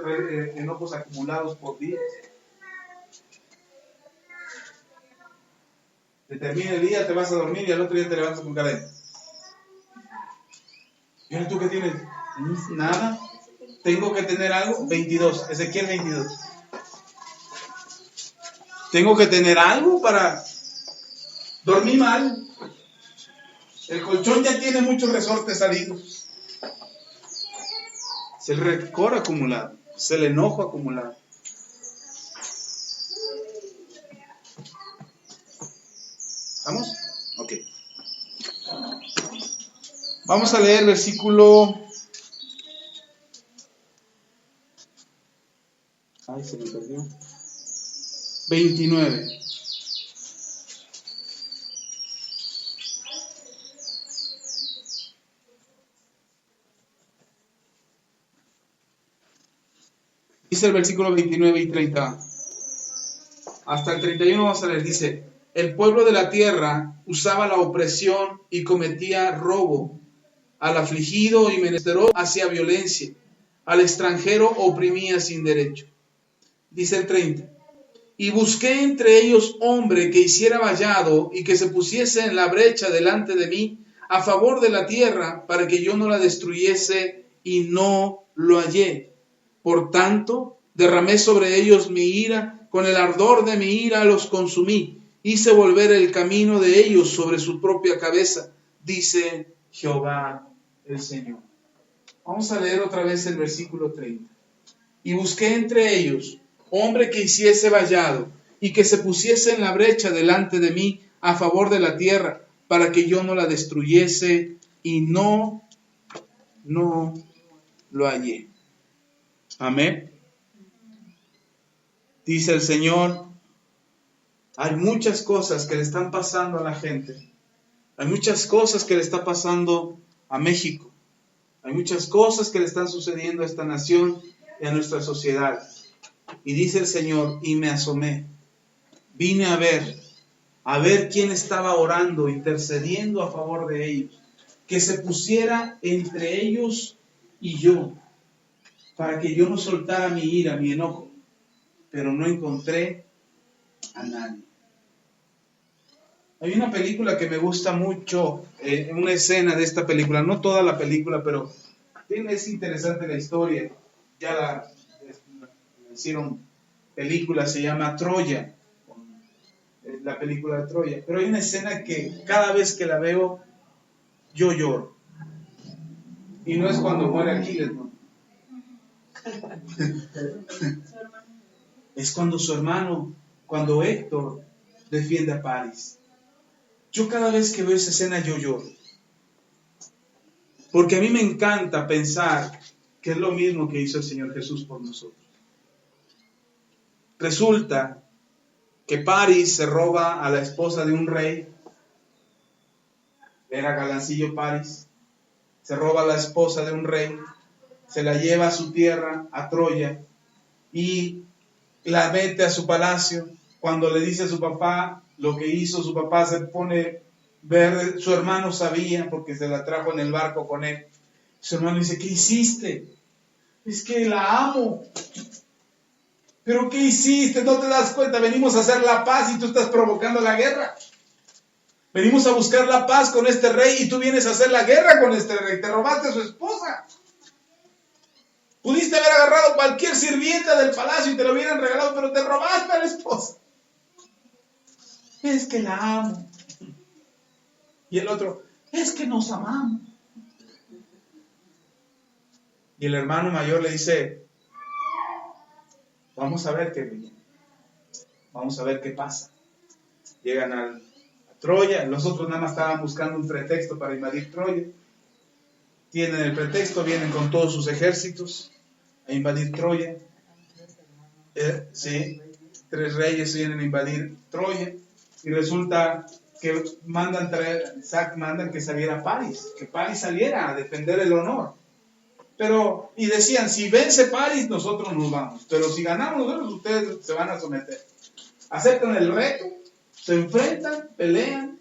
enojos acumulados por días. Te termina el día, te vas a dormir y al otro día te levantas con cadena. ¿Y ahora tú qué tienes? Nada. ¿Tengo que tener algo? 22. Ezequiel 22. ¿Tengo que tener algo para dormir mal? El colchón ya tiene muchos resortes salidos. Es el rencor acumulado. Es el enojo acumulado. ¿Vamos? Ok. Vamos a leer versículo... Ay, se me perdió. 29. Dice el versículo 29 y 30. Hasta el 31 vamos a leer. Dice: el pueblo de la tierra usaba la opresión y cometía robo. Al afligido y menesteroso hacía violencia. Al extranjero oprimía sin derecho. Dice el 30. Y busqué entre ellos hombre que hiciera vallado y que se pusiese en la brecha delante de mí a favor de la tierra para que yo no la destruyese, y no lo hallé. Por tanto, derramé sobre ellos mi ira, con el ardor de mi ira los consumí. Hice volver el camino de ellos sobre su propia cabeza, dice Jehová el Señor. Vamos a leer otra vez el versículo 30. Y busqué entre ellos hombre que hiciese vallado y que se pusiese en la brecha delante de mí a favor de la tierra, para que yo no la destruyese, y no lo hallé. Amén. Dice el Señor, hay muchas cosas que le están pasando a la gente. Hay muchas cosas que le está pasando a México. Hay muchas cosas que le están sucediendo a esta nación y a nuestra sociedad. Y dice el Señor, y me asomé. Vine a ver quién estaba orando, intercediendo a favor de ellos. Que se pusiera entre ellos y yo, para que yo no soltara mi ira, mi enojo. Pero no encontré a nadie. Hay una película que me gusta mucho, una escena de esta película, no toda la película, pero es interesante la historia. Ya la hicieron película, se llama Troya, la película de Troya. Pero hay una escena que cada vez que la veo, yo lloro. Y no es cuando muere Aquiles, no. Es cuando su hermano, cuando Héctor defiende a Paris. Yo cada vez que veo esa escena yo lloro. Porque a mí me encanta pensar que es lo mismo que hizo el Señor Jesús por nosotros. Resulta que Paris se roba a la esposa de un rey. Era galancillo Paris. Se roba a la esposa de un rey. Se la lleva a su tierra, a Troya. Y la mete a su palacio. Cuando le dice a su papá lo que hizo, su papá se pone verde. Su hermano sabía porque se la trajo en el barco con él. Su hermano dice, ¿qué hiciste? Es que la amo. ¿Pero qué hiciste? ¿No te das cuenta? Venimos a hacer la paz y tú estás provocando la guerra. Venimos a buscar la paz con este rey y tú vienes a hacer la guerra con este rey. Te robaste a su esposa. Pudiste haber agarrado cualquier sirvienta del palacio y te lo hubieran regalado, pero te robaste a la esposa. Es que la amo. Y el otro, es que nos amamos. Y el hermano mayor le dice, vamos a ver qué viene. Vamos a ver qué pasa. Llegan a Troya, los otros nada más estaban buscando un pretexto para invadir Troya. Tienen el pretexto, vienen con todos sus ejércitos a invadir Troya. Sí, 3 reyes vienen a invadir Troya. Y resulta que mandan que saliera Paris, que Paris saliera a defender el honor. Pero, y decían, si vence Paris, nosotros nos vamos. Pero si ganamos nosotros, ustedes se van a someter. Aceptan el reto, se enfrentan, pelean.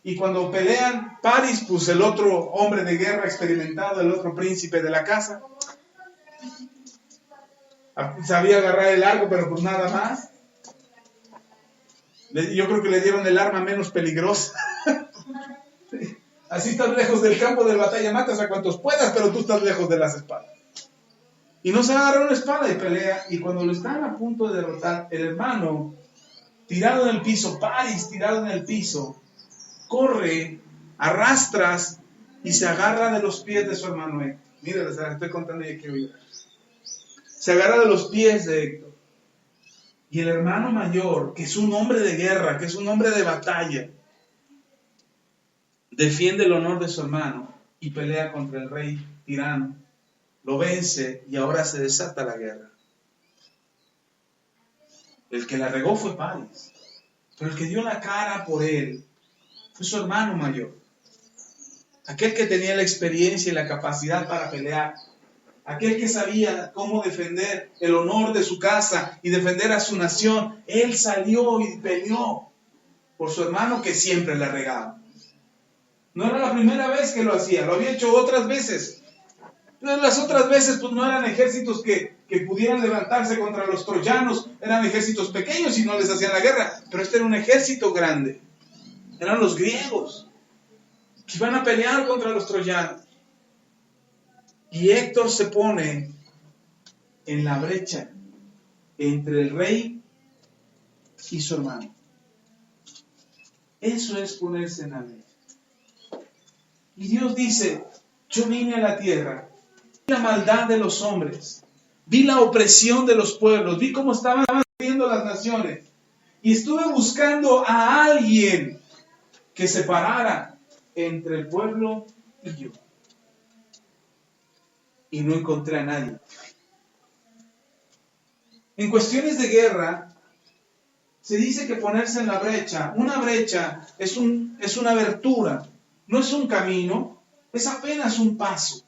Y cuando pelean, Paris, pues el otro hombre de guerra experimentado, el otro príncipe de la casa, sabía agarrar el arco, pero pues nada más. Yo creo que le dieron el arma menos peligrosa. Así estás lejos del campo de batalla, matas a cuantos puedas, pero tú estás lejos de las espadas. Y no se agarra una espada y pelea, y cuando lo están a punto de derrotar, el hermano, tirado en el piso, Paris tirado en el piso, corre, arrastras y se agarra de los pies de su hermano Héctor. Mire, les estoy contando y quiero ir. Se agarra de los pies de Héctor. Y el hermano mayor, que es un hombre de guerra, que es un hombre de batalla, defiende el honor de su hermano y pelea contra el rey tirano. Lo vence y ahora se desata la guerra. El que la regó fue Paris, pero el que dio la cara por él fue su hermano mayor. Aquel que tenía la experiencia y la capacidad para pelear. Aquel que sabía cómo defender el honor de su casa y defender a su nación. Él salió y peleó por su hermano que siempre la regaba. No era la primera vez que lo hacía, lo había hecho otras veces. Pero las otras veces pues no eran ejércitos que pudieran levantarse contra los troyanos, eran ejércitos pequeños y no les hacían la guerra. Pero este era un ejército grande. Eran los griegos que iban a pelear contra los troyanos. Y Héctor se pone en la brecha entre el rey y su hermano. Eso es ponerse en la brecha. Y Dios dice, yo vine a la tierra, vi la maldad de los hombres, vi la opresión de los pueblos, vi cómo estaban viviendo las naciones, y estuve buscando a alguien que separara entre el pueblo y yo. Y no encontré a nadie. En cuestiones de guerra, se dice que ponerse en la brecha, una brecha es una abertura, no es un camino, es apenas un paso,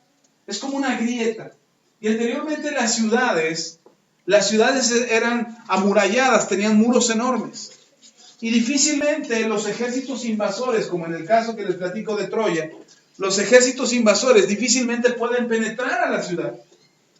es como una grieta. Y anteriormente las ciudades eran amuralladas, tenían muros enormes. Y difícilmente los ejércitos invasores, como en el caso que les platico de Troya, los ejércitos invasores difícilmente pueden penetrar a la ciudad.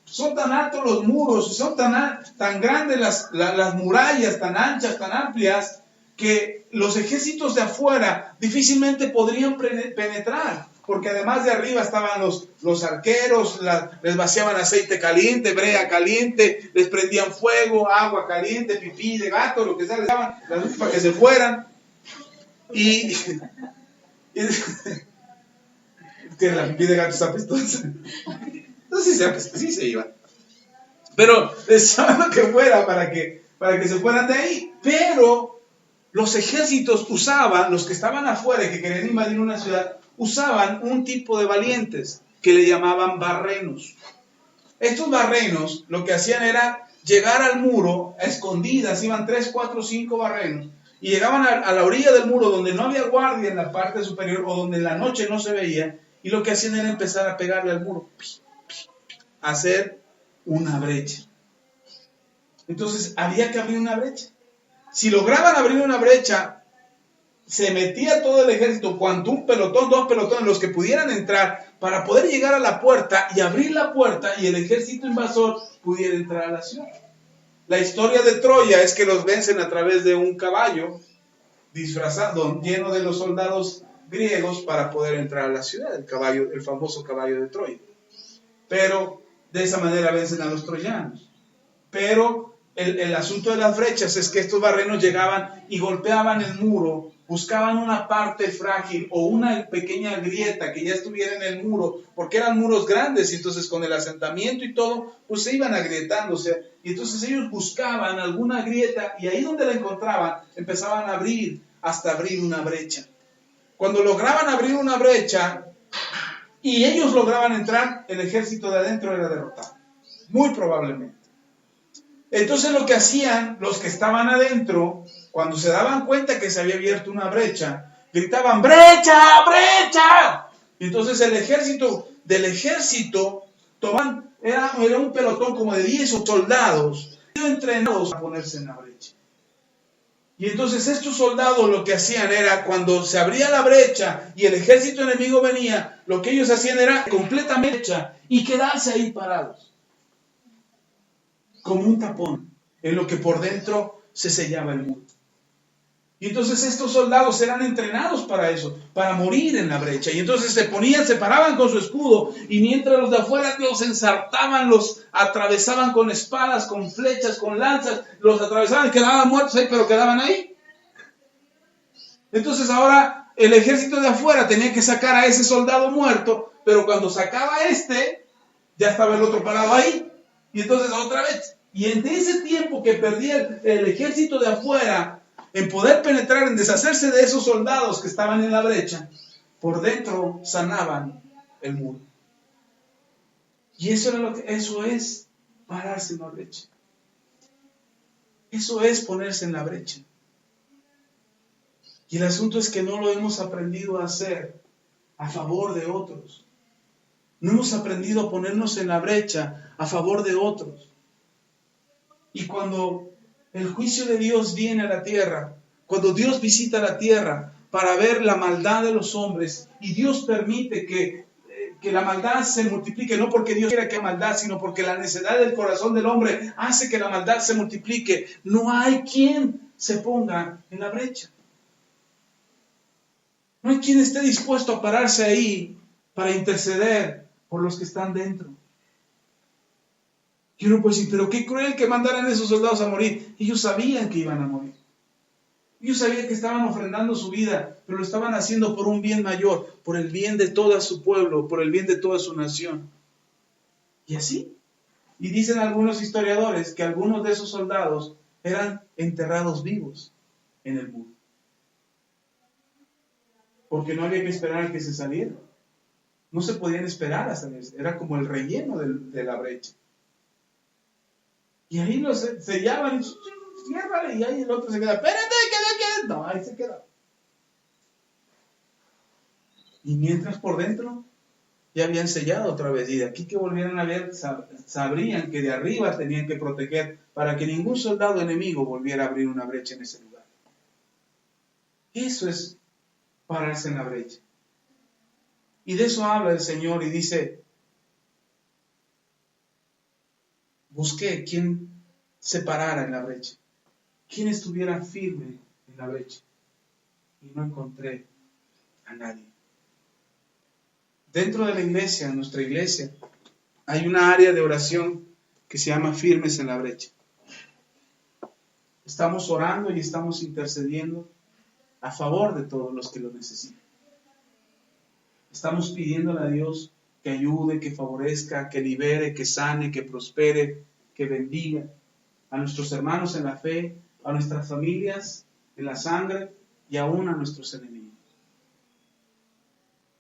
Son tan altos los muros, son tan grandes las murallas, tan anchas, tan amplias, que los ejércitos de afuera difícilmente podrían penetrar, porque además de arriba estaban los arqueros, les vaciaban aceite caliente, brea caliente, les prendían fuego, agua caliente, pipí de gato, lo que sea, les daban para que se fueran. Y que la pipí de gato está apestosa. Entonces sí se iban. Pero les echaban lo que fuera para que se fueran de ahí. Pero los ejércitos usaban, los que estaban afuera y que querían invadir una ciudad, usaban un tipo de valientes que le llamaban barrenos. Estos barrenos lo que hacían era llegar al muro a escondidas, iban 3, 4, 5 barrenos, y llegaban a la orilla del muro donde no había guardia en la parte superior o donde en la noche no se veía, y lo que hacían era empezar a pegarle al muro, a hacer una brecha. Entonces había que abrir una brecha. Si lograban abrir una brecha, se metía todo el ejército, cuanto un pelotón, 2 pelotones, los que pudieran entrar, para poder llegar a la puerta y abrir la puerta y el ejército invasor pudiera entrar a la ciudad. La historia de Troya es que los vencen a través de un caballo disfrazado, lleno de los soldados griegos para poder entrar a la ciudad, el famoso caballo de Troya. Pero de esa manera vencen a los troyanos. Pero el asunto de las brechas es que estos barrenos llegaban y golpeaban el muro, buscaban una parte frágil o una pequeña grieta que ya estuviera en el muro, porque eran muros grandes y entonces con el asentamiento y todo, pues se iban agrietándose. Y entonces ellos buscaban alguna grieta y ahí donde la encontraban, empezaban a abrir hasta abrir una brecha. Cuando lograban abrir una brecha y ellos lograban entrar, el ejército de adentro era derrotado, muy probablemente. Entonces lo que hacían los que estaban adentro, cuando se daban cuenta que se había abierto una brecha, gritaban ¡brecha, brecha! Y entonces el ejército era un pelotón como de 10 soldados entrenados a ponerse en la brecha. Y entonces estos soldados lo que hacían era, cuando se abría la brecha y el ejército enemigo venía, lo que ellos hacían era completamente brecha y quedarse ahí parados, como un tapón, en lo que por dentro se sellaba el muro. Y entonces estos soldados eran entrenados para eso, para morir en la brecha. Y entonces se paraban con su escudo, y mientras los de afuera los ensartaban, los atravesaban con espadas, con flechas, con lanzas, los atravesaban y quedaban muertos ahí, pero quedaban ahí. Entonces ahora el ejército de afuera tenía que sacar a ese soldado muerto, pero cuando sacaba a ya estaba el otro parado ahí. Y entonces otra vez. Y en ese tiempo que perdía el ejército de afuera en poder penetrar, en deshacerse de esos soldados que estaban en la brecha, por dentro sanaban el muro. Y eso es pararse en la brecha. Eso es ponerse en la brecha. Y el asunto es que no lo hemos aprendido a hacer a favor de otros. No hemos aprendido a ponernos en la brecha a favor de otros. Y cuando el juicio de Dios viene a la tierra, cuando Dios visita la tierra para ver la maldad de los hombres, y Dios permite que la maldad se multiplique, no porque Dios quiera que haya maldad, sino porque la necedad del corazón del hombre hace que la maldad se multiplique, no hay quien se ponga en la brecha. No hay quien esté dispuesto a pararse ahí para interceder por los que están dentro. Y uno puede decir, pero qué cruel que mandaran a esos soldados a morir. Ellos sabían que iban a morir. Ellos sabían que estaban ofrendando su vida, pero lo estaban haciendo por un bien mayor, por el bien de todo su pueblo, por el bien de toda su nación. Y así. Y dicen algunos historiadores que algunos de esos soldados eran enterrados vivos en el muro. Porque no había que esperar a que se salieran. No se podían esperar a salir. Era como el relleno de la brecha. Y ahí los sellaban y ciérrale, y ahí el otro se queda, espérate, queda. No, ahí se queda. Y mientras por dentro ya habían sellado otra vez. Y de aquí que volvieran a ver, sabrían que de arriba tenían que proteger para que ningún soldado enemigo volviera a abrir una brecha en ese lugar. Eso es pararse en la brecha. Y de eso habla el Señor y dice, busqué quien se parara en la brecha, quien estuviera firme en la brecha, y no encontré a nadie. Dentro de la iglesia, en nuestra iglesia, hay una área de oración que se llama Firmes en la Brecha. Estamos orando y estamos intercediendo a favor de todos los que lo necesitan. Estamos pidiéndole a Dios que ayude, que favorezca, que libere, que sane, que prospere, que bendiga a nuestros hermanos en la fe, a nuestras familias en la sangre y aún a nuestros enemigos.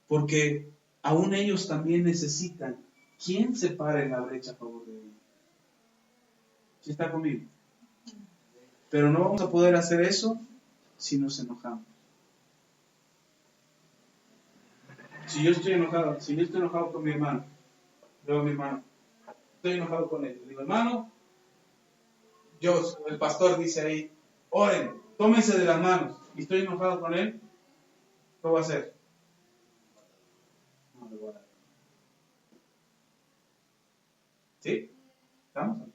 Porque aún ellos también necesitan quien se pare en la brecha a favor de ellos. ¿Sí está conmigo? Pero no vamos a poder hacer eso si nos enojamos. Si yo estoy enojado con mi hermano, luego mi hermano, estoy enojado con él. Le digo, hermano, el pastor dice ahí, oren, tómense de las manos, y estoy enojado con él, ¿qué voy a hacer? No le voy a dar. ¿Sí? ¿Estamos?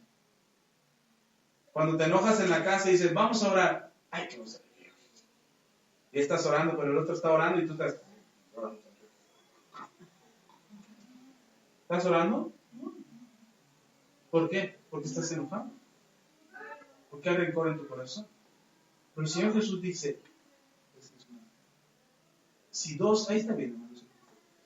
Cuando te enojas en la casa y dices, vamos a orar, ay, que no sé. Y estás orando, pero el otro está orando y tú estás orando. ¿Estás orando? ¿Por qué? Porque estás enojado. Porque hay rencor en tu corazón. Pero el Señor Jesús dice, si dos, ahí está bien, hermanos.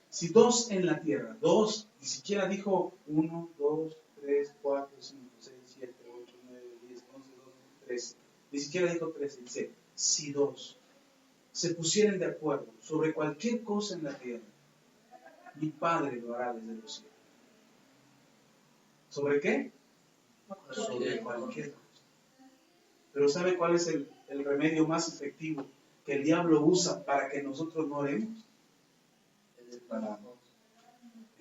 Si dos en la tierra, dos, ni siquiera dijo 1, 2, 3, 4, 5, 6, 7, 8, 9, 10, 11, 12, 13. Ni siquiera dijo 13, dice, si dos se pusieran de acuerdo sobre cualquier cosa en la tierra, mi Padre lo hará desde los cielos. ¿Sobre qué? Sobre cualquier cosa. Pero ¿sabe cuál es el remedio más efectivo que el diablo usa para que nosotros no oremos? Para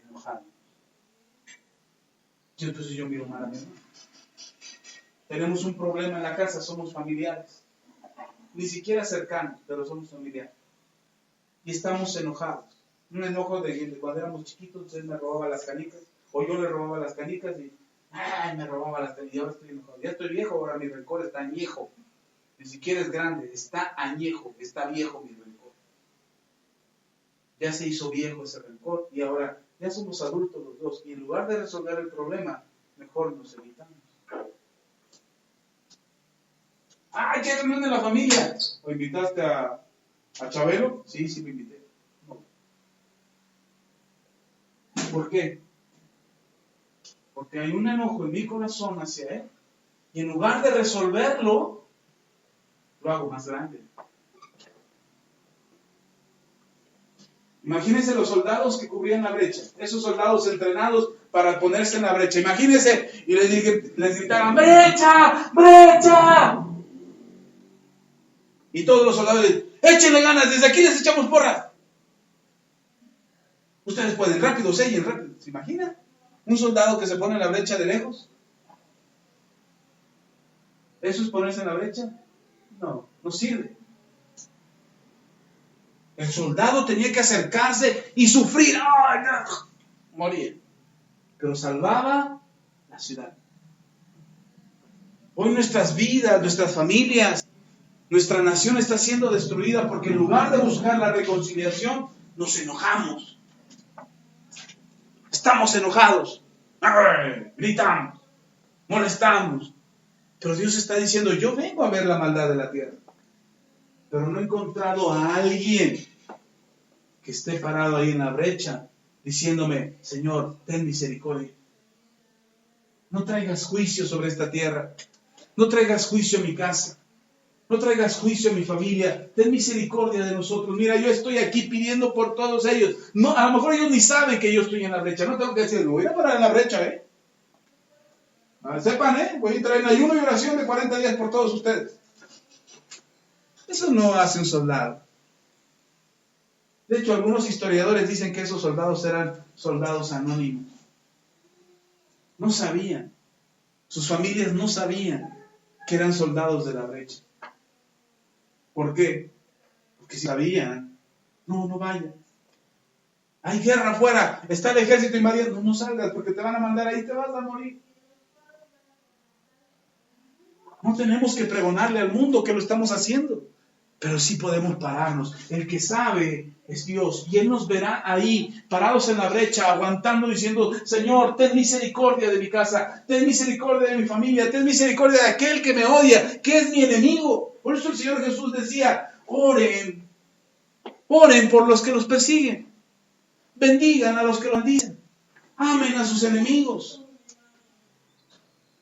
enojarnos. Entonces yo miro mal a mi hermano. Tenemos un problema en la casa, somos familiares. Ni siquiera cercanos, pero somos familiares. Y estamos enojados. Un enojo de cuando éramos chiquitos, él me robaba las canicas, o yo le robaba las canicas y me robaba las canicas, y ahora estoy enojado. Ya estoy viejo, ahora mi rencor está añejo. Ni siquiera es grande, está añejo, está viejo mi rencor. Ya se hizo viejo ese rencor y ahora ya somos adultos los dos. Y en lugar de resolver el problema, mejor nos evitamos. ¡Ay, qué reunión de la familia! ¿O invitaste a Chabelo? Sí, sí me invité. No. ¿Por qué? Porque hay un enojo en mi corazón hacia él. Y en lugar de resolverlo, lo hago más grande. Imagínense los soldados que cubrían la brecha. Esos soldados entrenados para ponerse en la brecha. Imagínense y les gritaran, ¡brecha! ¡Brecha! Y todos los soldados les échenle ganas, desde aquí les echamos porras. Ustedes pueden, rápido, sellen, rápido. ¿Se imagina? Un soldado que se pone en la brecha de lejos. ¿Eso es ponerse en la brecha? No, no sirve. El soldado tenía que acercarse y sufrir. ¡Ay, no! Morir. Pero salvaba la ciudad. Hoy nuestras vidas, nuestras familias, nuestra nación está siendo destruida porque en lugar de buscar la reconciliación, nos enojamos. Estamos enojados. ¡Ay! Gritamos. Molestamos. Pero Dios está diciendo, yo vengo a ver la maldad de la tierra. Pero no he encontrado a alguien que esté parado ahí en la brecha diciéndome, Señor, ten misericordia. No traigas juicio sobre esta tierra. No traigas juicio a mi casa. No traigas juicio a mi familia. Ten misericordia de nosotros. Mira, yo estoy aquí pidiendo por todos ellos. No, a lo mejor ellos ni saben que yo estoy en la brecha. No tengo que decirlo. Voy a parar en la brecha, Sepan, voy a entrar en ayuno y oración de 40 días por todos ustedes. Eso no hace un soldado. De hecho, algunos historiadores dicen que esos soldados eran soldados anónimos. No sabían. Sus familias no sabían que eran soldados de la brecha. ¿Por qué? Porque si sabían, no vayan. Hay guerra afuera, está el ejército invadiendo. No salgas porque te van a mandar ahí, te vas a morir. No tenemos que pregonarle al mundo que lo estamos haciendo, pero sí podemos pararnos. El que sabe es Dios y Él nos verá ahí, parados en la brecha, aguantando, diciendo, Señor, ten misericordia de mi casa, ten misericordia de mi familia, ten misericordia de aquel que me odia, que es mi enemigo. Por eso el Señor Jesús decía, oren por los que los persiguen, bendigan a los que los maldicen, amen a sus enemigos.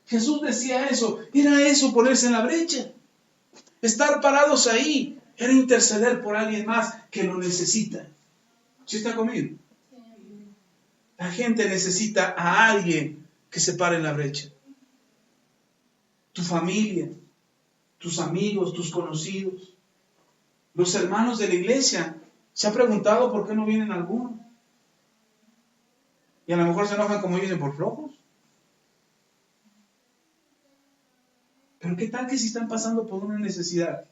Jesús decía eso, era eso, ponerse en la brecha. Estar parados ahí era interceder por alguien más que lo necesita. ¿Sí está conmigo? La gente necesita a alguien que se pare en la brecha. Tu familia, tus amigos, tus conocidos, los hermanos de la iglesia. ¿Se ha preguntado por qué no vienen algunos? Y a lo mejor se enojan, como dicen, por flojos. Pero ¿qué tal que si están pasando por una necesidad?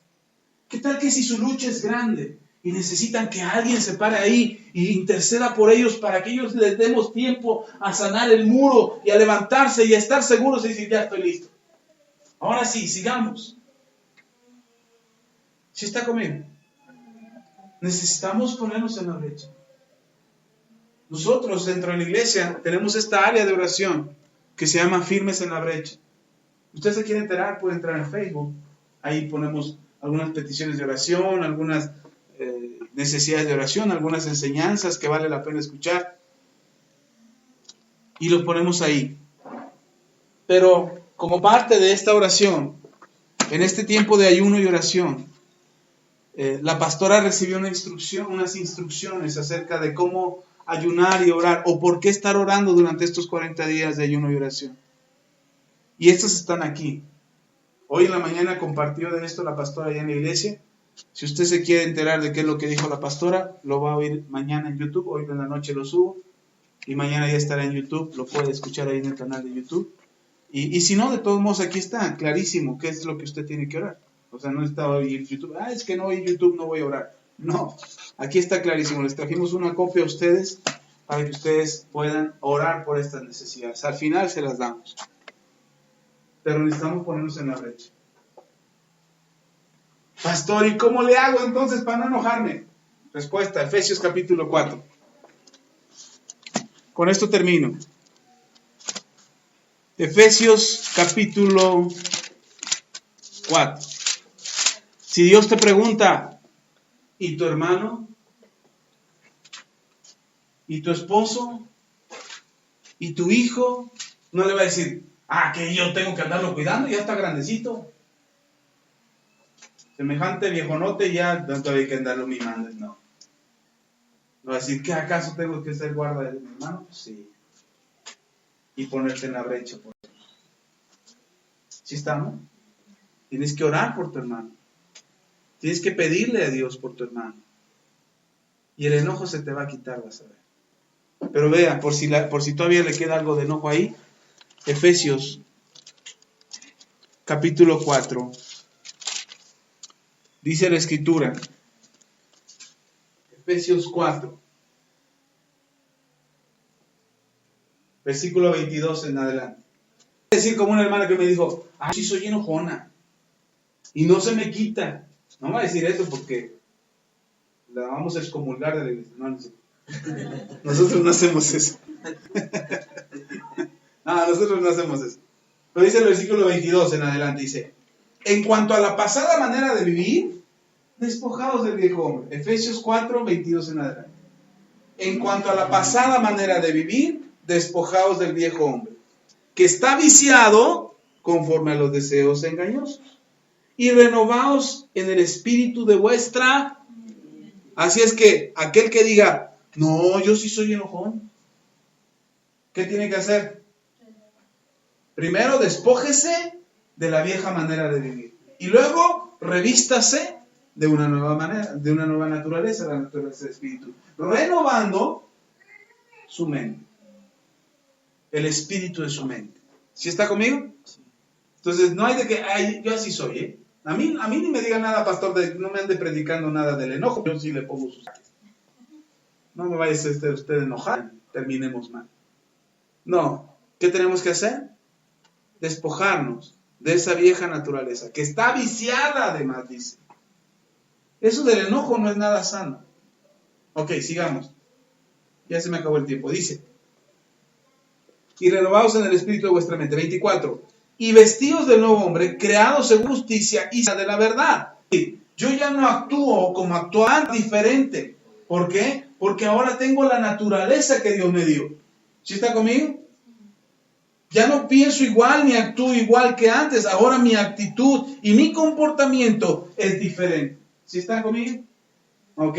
¿Qué tal que si su lucha es grande y necesitan que alguien se pare ahí e interceda por ellos para que ellos les demos tiempo a sanar el muro y a levantarse y a estar seguros y decir, ya estoy listo? Ahora sí, sigamos. ¿Sí está conmigo? Necesitamos ponernos en la brecha. Nosotros dentro de la iglesia tenemos esta área de oración que se llama Firmes en la Brecha. Usted se quiere enterar, puede entrar en Facebook. Ahí ponemos algunas peticiones de oración, algunas necesidades de oración, algunas enseñanzas que vale la pena escuchar. Y lo ponemos ahí. Pero como parte de esta oración, en este tiempo de ayuno y oración, la pastora recibió unas instrucciones acerca de cómo ayunar y orar, o por qué estar orando durante estos 40 días de ayuno y oración. Y estas están aquí. Hoy en la mañana compartió de esto la pastora allá en la iglesia. Si usted se quiere enterar de qué es lo que dijo la pastora, lo va a oír mañana en YouTube. Hoy en la noche lo subo y mañana ya estará en YouTube. Lo puede escuchar ahí en el canal de YouTube. Y si no, de todos modos aquí está clarísimo qué es lo que usted tiene que orar. O sea, no está hoy en YouTube. Es que no, en YouTube no voy a orar. No, aquí está clarísimo. Les trajimos una copia a ustedes para que ustedes puedan orar por estas necesidades. Al final se las damos. Pero necesitamos ponernos en la brecha. Pastor, ¿y cómo le hago entonces para no enojarme? Respuesta, Efesios capítulo 4. Con esto termino. Efesios capítulo 4. Si Dios te pregunta, ¿y tu hermano? ¿Y tu esposo? ¿Y tu hijo? No le va a decir, que yo tengo que andarlo cuidando, ya está grandecito. Semejante viejonote, ya tanto hay que andarlo mimando. No. No va a decir, ¿qué acaso tengo que ser guarda de mi hermano? Pues sí. Y ponerte en la brecha. ¿Sí estamos? Tienes que orar por tu hermano. Tienes que pedirle a Dios por tu hermano. Y el enojo se te va a quitar, vas a ver. Pero vea, por si todavía le queda algo de enojo ahí, Efesios capítulo 4. Dice la Escritura, Efesios 4, versículo 22 en adelante. Es decir, como una hermana que me dijo, sí soy enojona, y no se me quita. No me va a decir eso porque la vamos a excomulgar de la iglesia. No. Nosotros no hacemos eso. No, nosotros no hacemos eso. Pero dice el versículo 22 en adelante, dice, en cuanto a la pasada manera de vivir, despojados del viejo hombre. Efesios 4, 22 en adelante. En cuanto a la pasada manera de vivir, despojados del viejo hombre, que está viciado conforme a los deseos engañosos, y renovaos en el espíritu de vuestra. Así es que aquel que diga, no, yo sí soy enojón, ¿qué tiene que hacer? Primero despójese de la vieja manera de vivir, y luego revístase de una nueva manera, de una nueva naturaleza, la naturaleza del espíritu, renovando su mente, el espíritu de su mente. ¿Sí está conmigo? Entonces no hay de que, yo así soy, ¿eh? A mí ni me diga nada, pastor, no me ande predicando nada del enojo, yo sí le pongo sus... No me vaya a hacer usted enojar, terminemos mal. No, ¿qué tenemos que hacer? Despojarnos de esa vieja naturaleza, que está viciada además, dice. Eso del enojo no es nada sano. Ok, sigamos. Ya se me acabó el tiempo. Dice, y renovaos en el espíritu de vuestra mente. 24. Y vestidos del nuevo hombre, creados según justicia y de la verdad. Yo ya no actúo como actuaba antes, diferente. ¿Por qué? Porque ahora tengo la naturaleza que Dios me dio. ¿Sí está conmigo? Ya no pienso igual ni actúo igual que antes. Ahora mi actitud y mi comportamiento es diferente. ¿Sí está conmigo? Ok.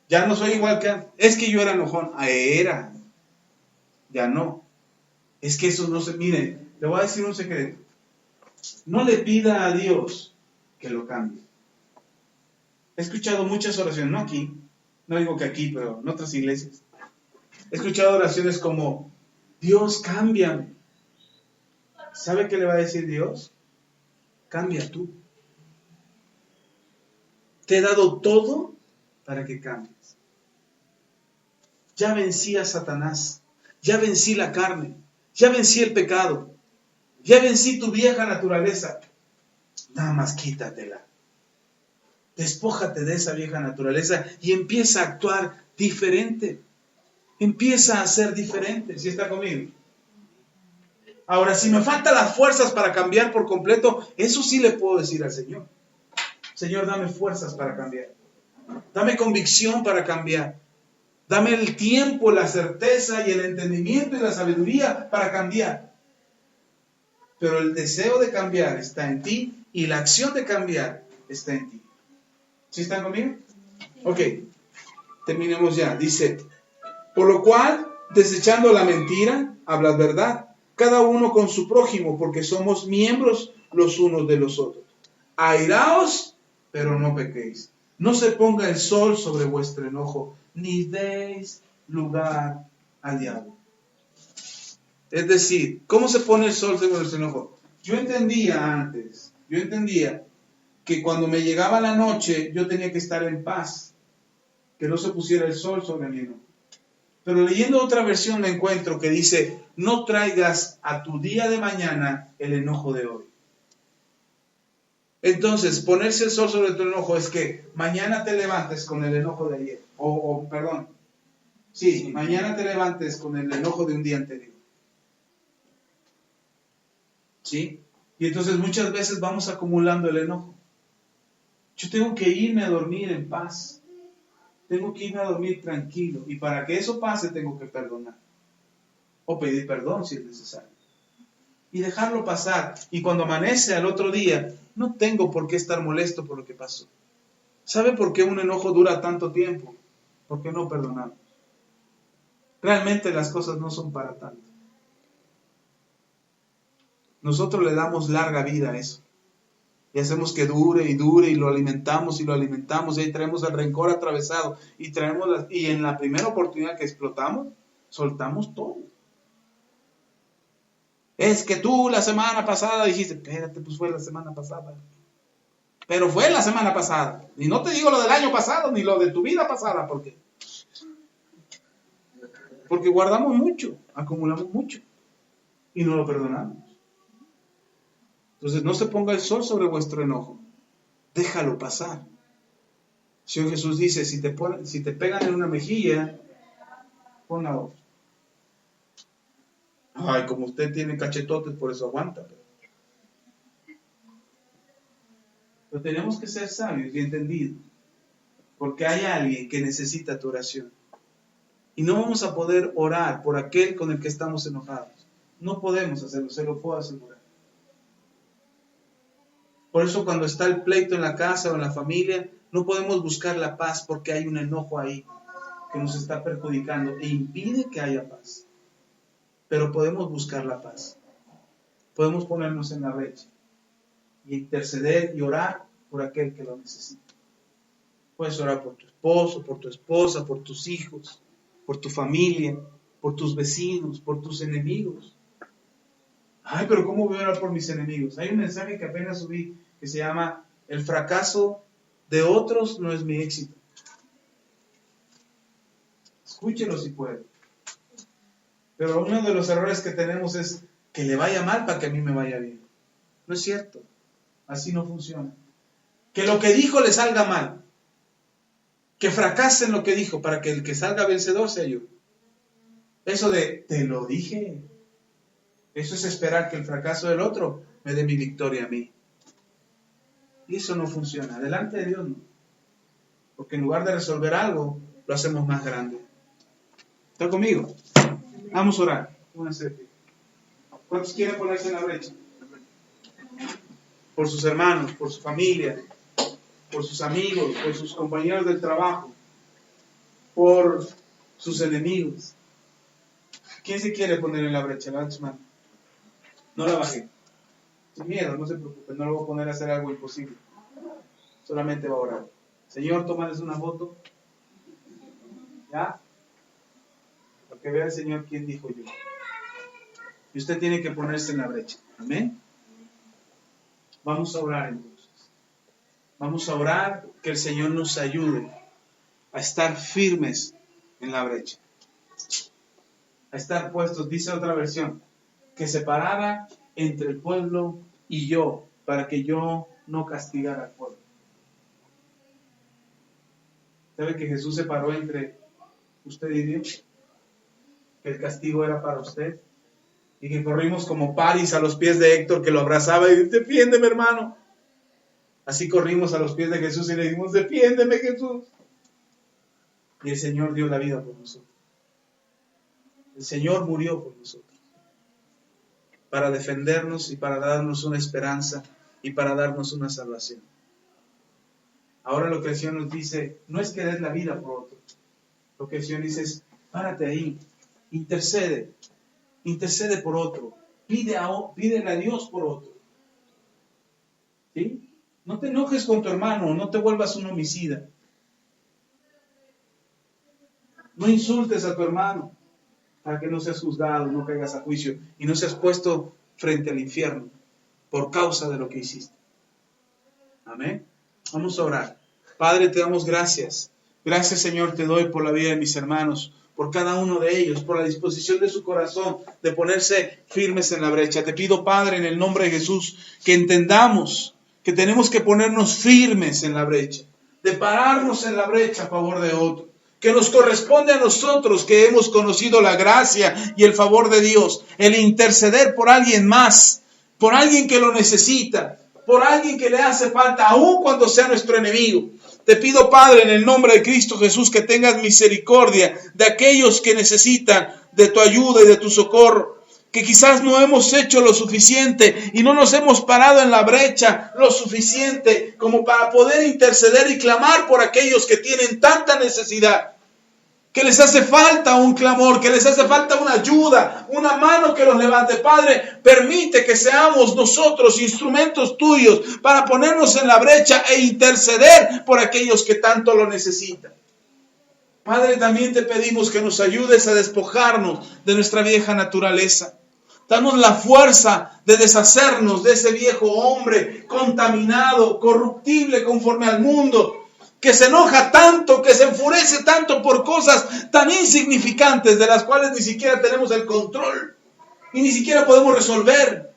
Ya no soy igual que antes. Es que yo era enojón. Era. Ya no. Es que eso no se... Mire, le voy a decir un secreto. No le pida a Dios que lo cambie. He escuchado muchas oraciones, no aquí, no digo que aquí, pero en otras iglesias. He escuchado oraciones como, Dios, cámbiame. ¿Sabe qué le va a decir Dios? Cambia tú. Te he dado todo para que cambies. Ya vencí a Satanás, ya vencí la carne, ya vencí el pecado, ya vencí tu vieja naturaleza. Nada más quítatela. Despójate de esa vieja naturaleza y empieza a actuar diferente. Empieza a ser diferente. ¿Sí está conmigo? Ahora, si me faltan las fuerzas para cambiar por completo, eso sí le puedo decir al Señor. Señor, dame fuerzas para cambiar. Dame convicción para cambiar. Dame el tiempo, la certeza y el entendimiento y la sabiduría para cambiar. Pero el deseo de cambiar está en ti y la acción de cambiar está en ti. ¿Sí están conmigo? Ok, terminemos ya. Dice, por lo cual, desechando la mentira, hablad verdad, cada uno con su prójimo, porque somos miembros los unos de los otros. Airaos, pero no pequéis. No se ponga el sol sobre vuestro enojo, ni deis lugar al diablo. Es decir, ¿cómo se pone el sol sobre nuestro enojo? Yo entendía que cuando me llegaba la noche yo tenía que estar en paz, que no se pusiera el sol sobre mi enojo. Pero leyendo otra versión me encuentro que dice, no traigas a tu día de mañana el enojo de hoy. Entonces, ponerse el sol sobre tu enojo es que mañana te levantes con el enojo de ayer. Perdón. Sí, mañana te levantes con el enojo de un día anterior. ¿Sí? Y entonces muchas veces vamos acumulando el enojo. Yo tengo que irme a dormir en paz. Tengo que irme a dormir tranquilo. Y para que eso pase tengo que perdonar. O pedir perdón si es necesario. Y dejarlo pasar. Y cuando amanece al otro día, no tengo por qué estar molesto por lo que pasó. ¿Sabe por qué un enojo dura tanto tiempo? Porque no perdonamos. Realmente las cosas no son para tanto. Nosotros le damos larga vida a eso. Y hacemos que dure y dure y lo alimentamos y ahí traemos el rencor atravesado y en la primera oportunidad que explotamos, soltamos todo. Es que tú la semana pasada dijiste, espérate, pues fue la semana pasada. Pero fue la semana pasada. Y no te digo lo del año pasado ni lo de tu vida pasada, porque guardamos mucho, acumulamos mucho y no lo perdonamos. Entonces no se ponga el sol sobre vuestro enojo. Déjalo pasar. El Señor Jesús dice, si te pegan en una mejilla, pon la otra. Ay, como usted tiene cachetotes, por eso aguanta. Pero tenemos que ser sabios y entendidos. Porque hay alguien que necesita tu oración. Y no vamos a poder orar por aquel con el que estamos enojados. No podemos hacerlo, se lo puedo asegurar. Por eso cuando está el pleito en la casa o en la familia, no podemos buscar la paz porque hay un enojo ahí que nos está perjudicando e impide que haya paz. Pero podemos buscar la paz. Podemos ponernos en la brecha y interceder y orar por aquel que lo necesita. Puedes orar por tu esposo, por tu esposa, por tus hijos, por tu familia, por tus vecinos, por tus enemigos. Ay, pero ¿cómo voy a orar por mis enemigos? Hay un mensaje que apenas subí que se llama El fracaso de otros no es mi éxito. Escúchelo si puede. Pero uno de los errores que tenemos es que le vaya mal para que a mí me vaya bien. No es cierto. Así no funciona. Que lo que dijo le salga mal. Que fracase en lo que dijo para que el que salga vencedor sea yo. Eso de te lo dije. Eso es esperar que el fracaso del otro me dé mi victoria a mí. Y eso no funciona. Delante de Dios no. Porque en lugar de resolver algo, lo hacemos más grande. ¿Está conmigo? Vamos a orar. ¿Cuántos quieren ponerse en la brecha? Por sus hermanos, por su familia, por sus amigos, por sus compañeros del trabajo, por sus enemigos. ¿Quién se quiere poner en la brecha? Levante su mano. No la bajé. Sin miedo, no se preocupe, no lo voy a poner a hacer algo imposible. Solamente va a orar. Señor, tómales una foto. ¿Ya? Para que vea el Señor quién dijo yo. Y usted tiene que ponerse en la brecha. Amén. Vamos a orar entonces. Vamos a orar que el Señor nos ayude a estar firmes en la brecha. A estar puestos, dice otra versión, que separara entre el pueblo y yo, para que yo no castigara al pueblo. ¿Sabe que Jesús se paró entre usted y Dios? Que el castigo era para usted. Y que corrimos como Paris a los pies de Héctor, que lo abrazaba y dice, defiéndeme, hermano. Así corrimos a los pies de Jesús y le dijimos, defiéndeme, Jesús. Y el Señor dio la vida por nosotros. El Señor murió por nosotros. Para defendernos y para darnos una esperanza y para darnos una salvación. Ahora lo que el Señor nos dice, no es que des la vida por otro. Lo que el Señor dice es, párate ahí, intercede por otro, pídele a Dios por otro. ¿Sí? No te enojes con tu hermano, no te vuelvas un homicida. No insultes a tu hermano para que no seas juzgado, no caigas a juicio y no seas puesto frente al infierno por causa de lo que hiciste. Amén. Vamos a orar. Padre, te damos gracias. Gracias, Señor, te doy por la vida de mis hermanos, por cada uno de ellos, por la disposición de su corazón de ponerse firmes en la brecha. Te pido, Padre, en el nombre de Jesús, que entendamos que tenemos que ponernos firmes en la brecha, de pararnos en la brecha a favor de otro, que nos corresponde a nosotros que hemos conocido la gracia y el favor de Dios, el interceder por alguien más, por alguien que lo necesita, por alguien que le hace falta, aun cuando sea nuestro enemigo. Te pido, Padre, en el nombre de Cristo Jesús, que tengas misericordia de aquellos que necesitan de tu ayuda y de tu socorro, que quizás no hemos hecho lo suficiente y no nos hemos parado en la brecha lo suficiente como para poder interceder y clamar por aquellos que tienen tanta necesidad, que les hace falta un clamor, que les hace falta una ayuda, una mano que los levante. Padre, permite que seamos nosotros instrumentos tuyos para ponernos en la brecha e interceder por aquellos que tanto lo necesitan. Padre, también te pedimos que nos ayudes a despojarnos de nuestra vieja naturaleza. Danos la fuerza de deshacernos de ese viejo hombre contaminado, corruptible conforme al mundo, que se enoja tanto, que se enfurece tanto por cosas tan insignificantes de las cuales ni siquiera tenemos el control y ni siquiera podemos resolver.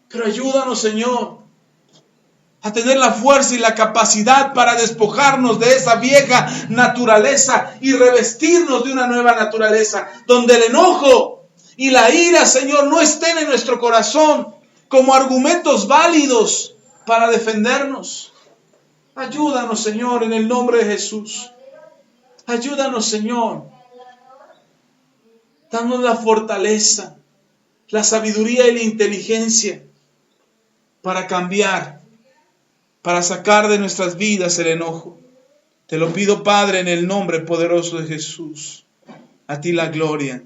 Pero ayúdanos, Señor, a tener la fuerza y la capacidad para despojarnos de esa vieja naturaleza y revestirnos de una nueva naturaleza, donde el enojo y la ira, Señor, no estén en nuestro corazón como argumentos válidos para defendernos. Ayúdanos, Señor, en el nombre de Jesús. Ayúdanos, Señor. Danos la fortaleza, la sabiduría y la inteligencia para cambiar, para sacar de nuestras vidas el enojo. Te lo pido, Padre, en el nombre poderoso de Jesús. A ti la gloria.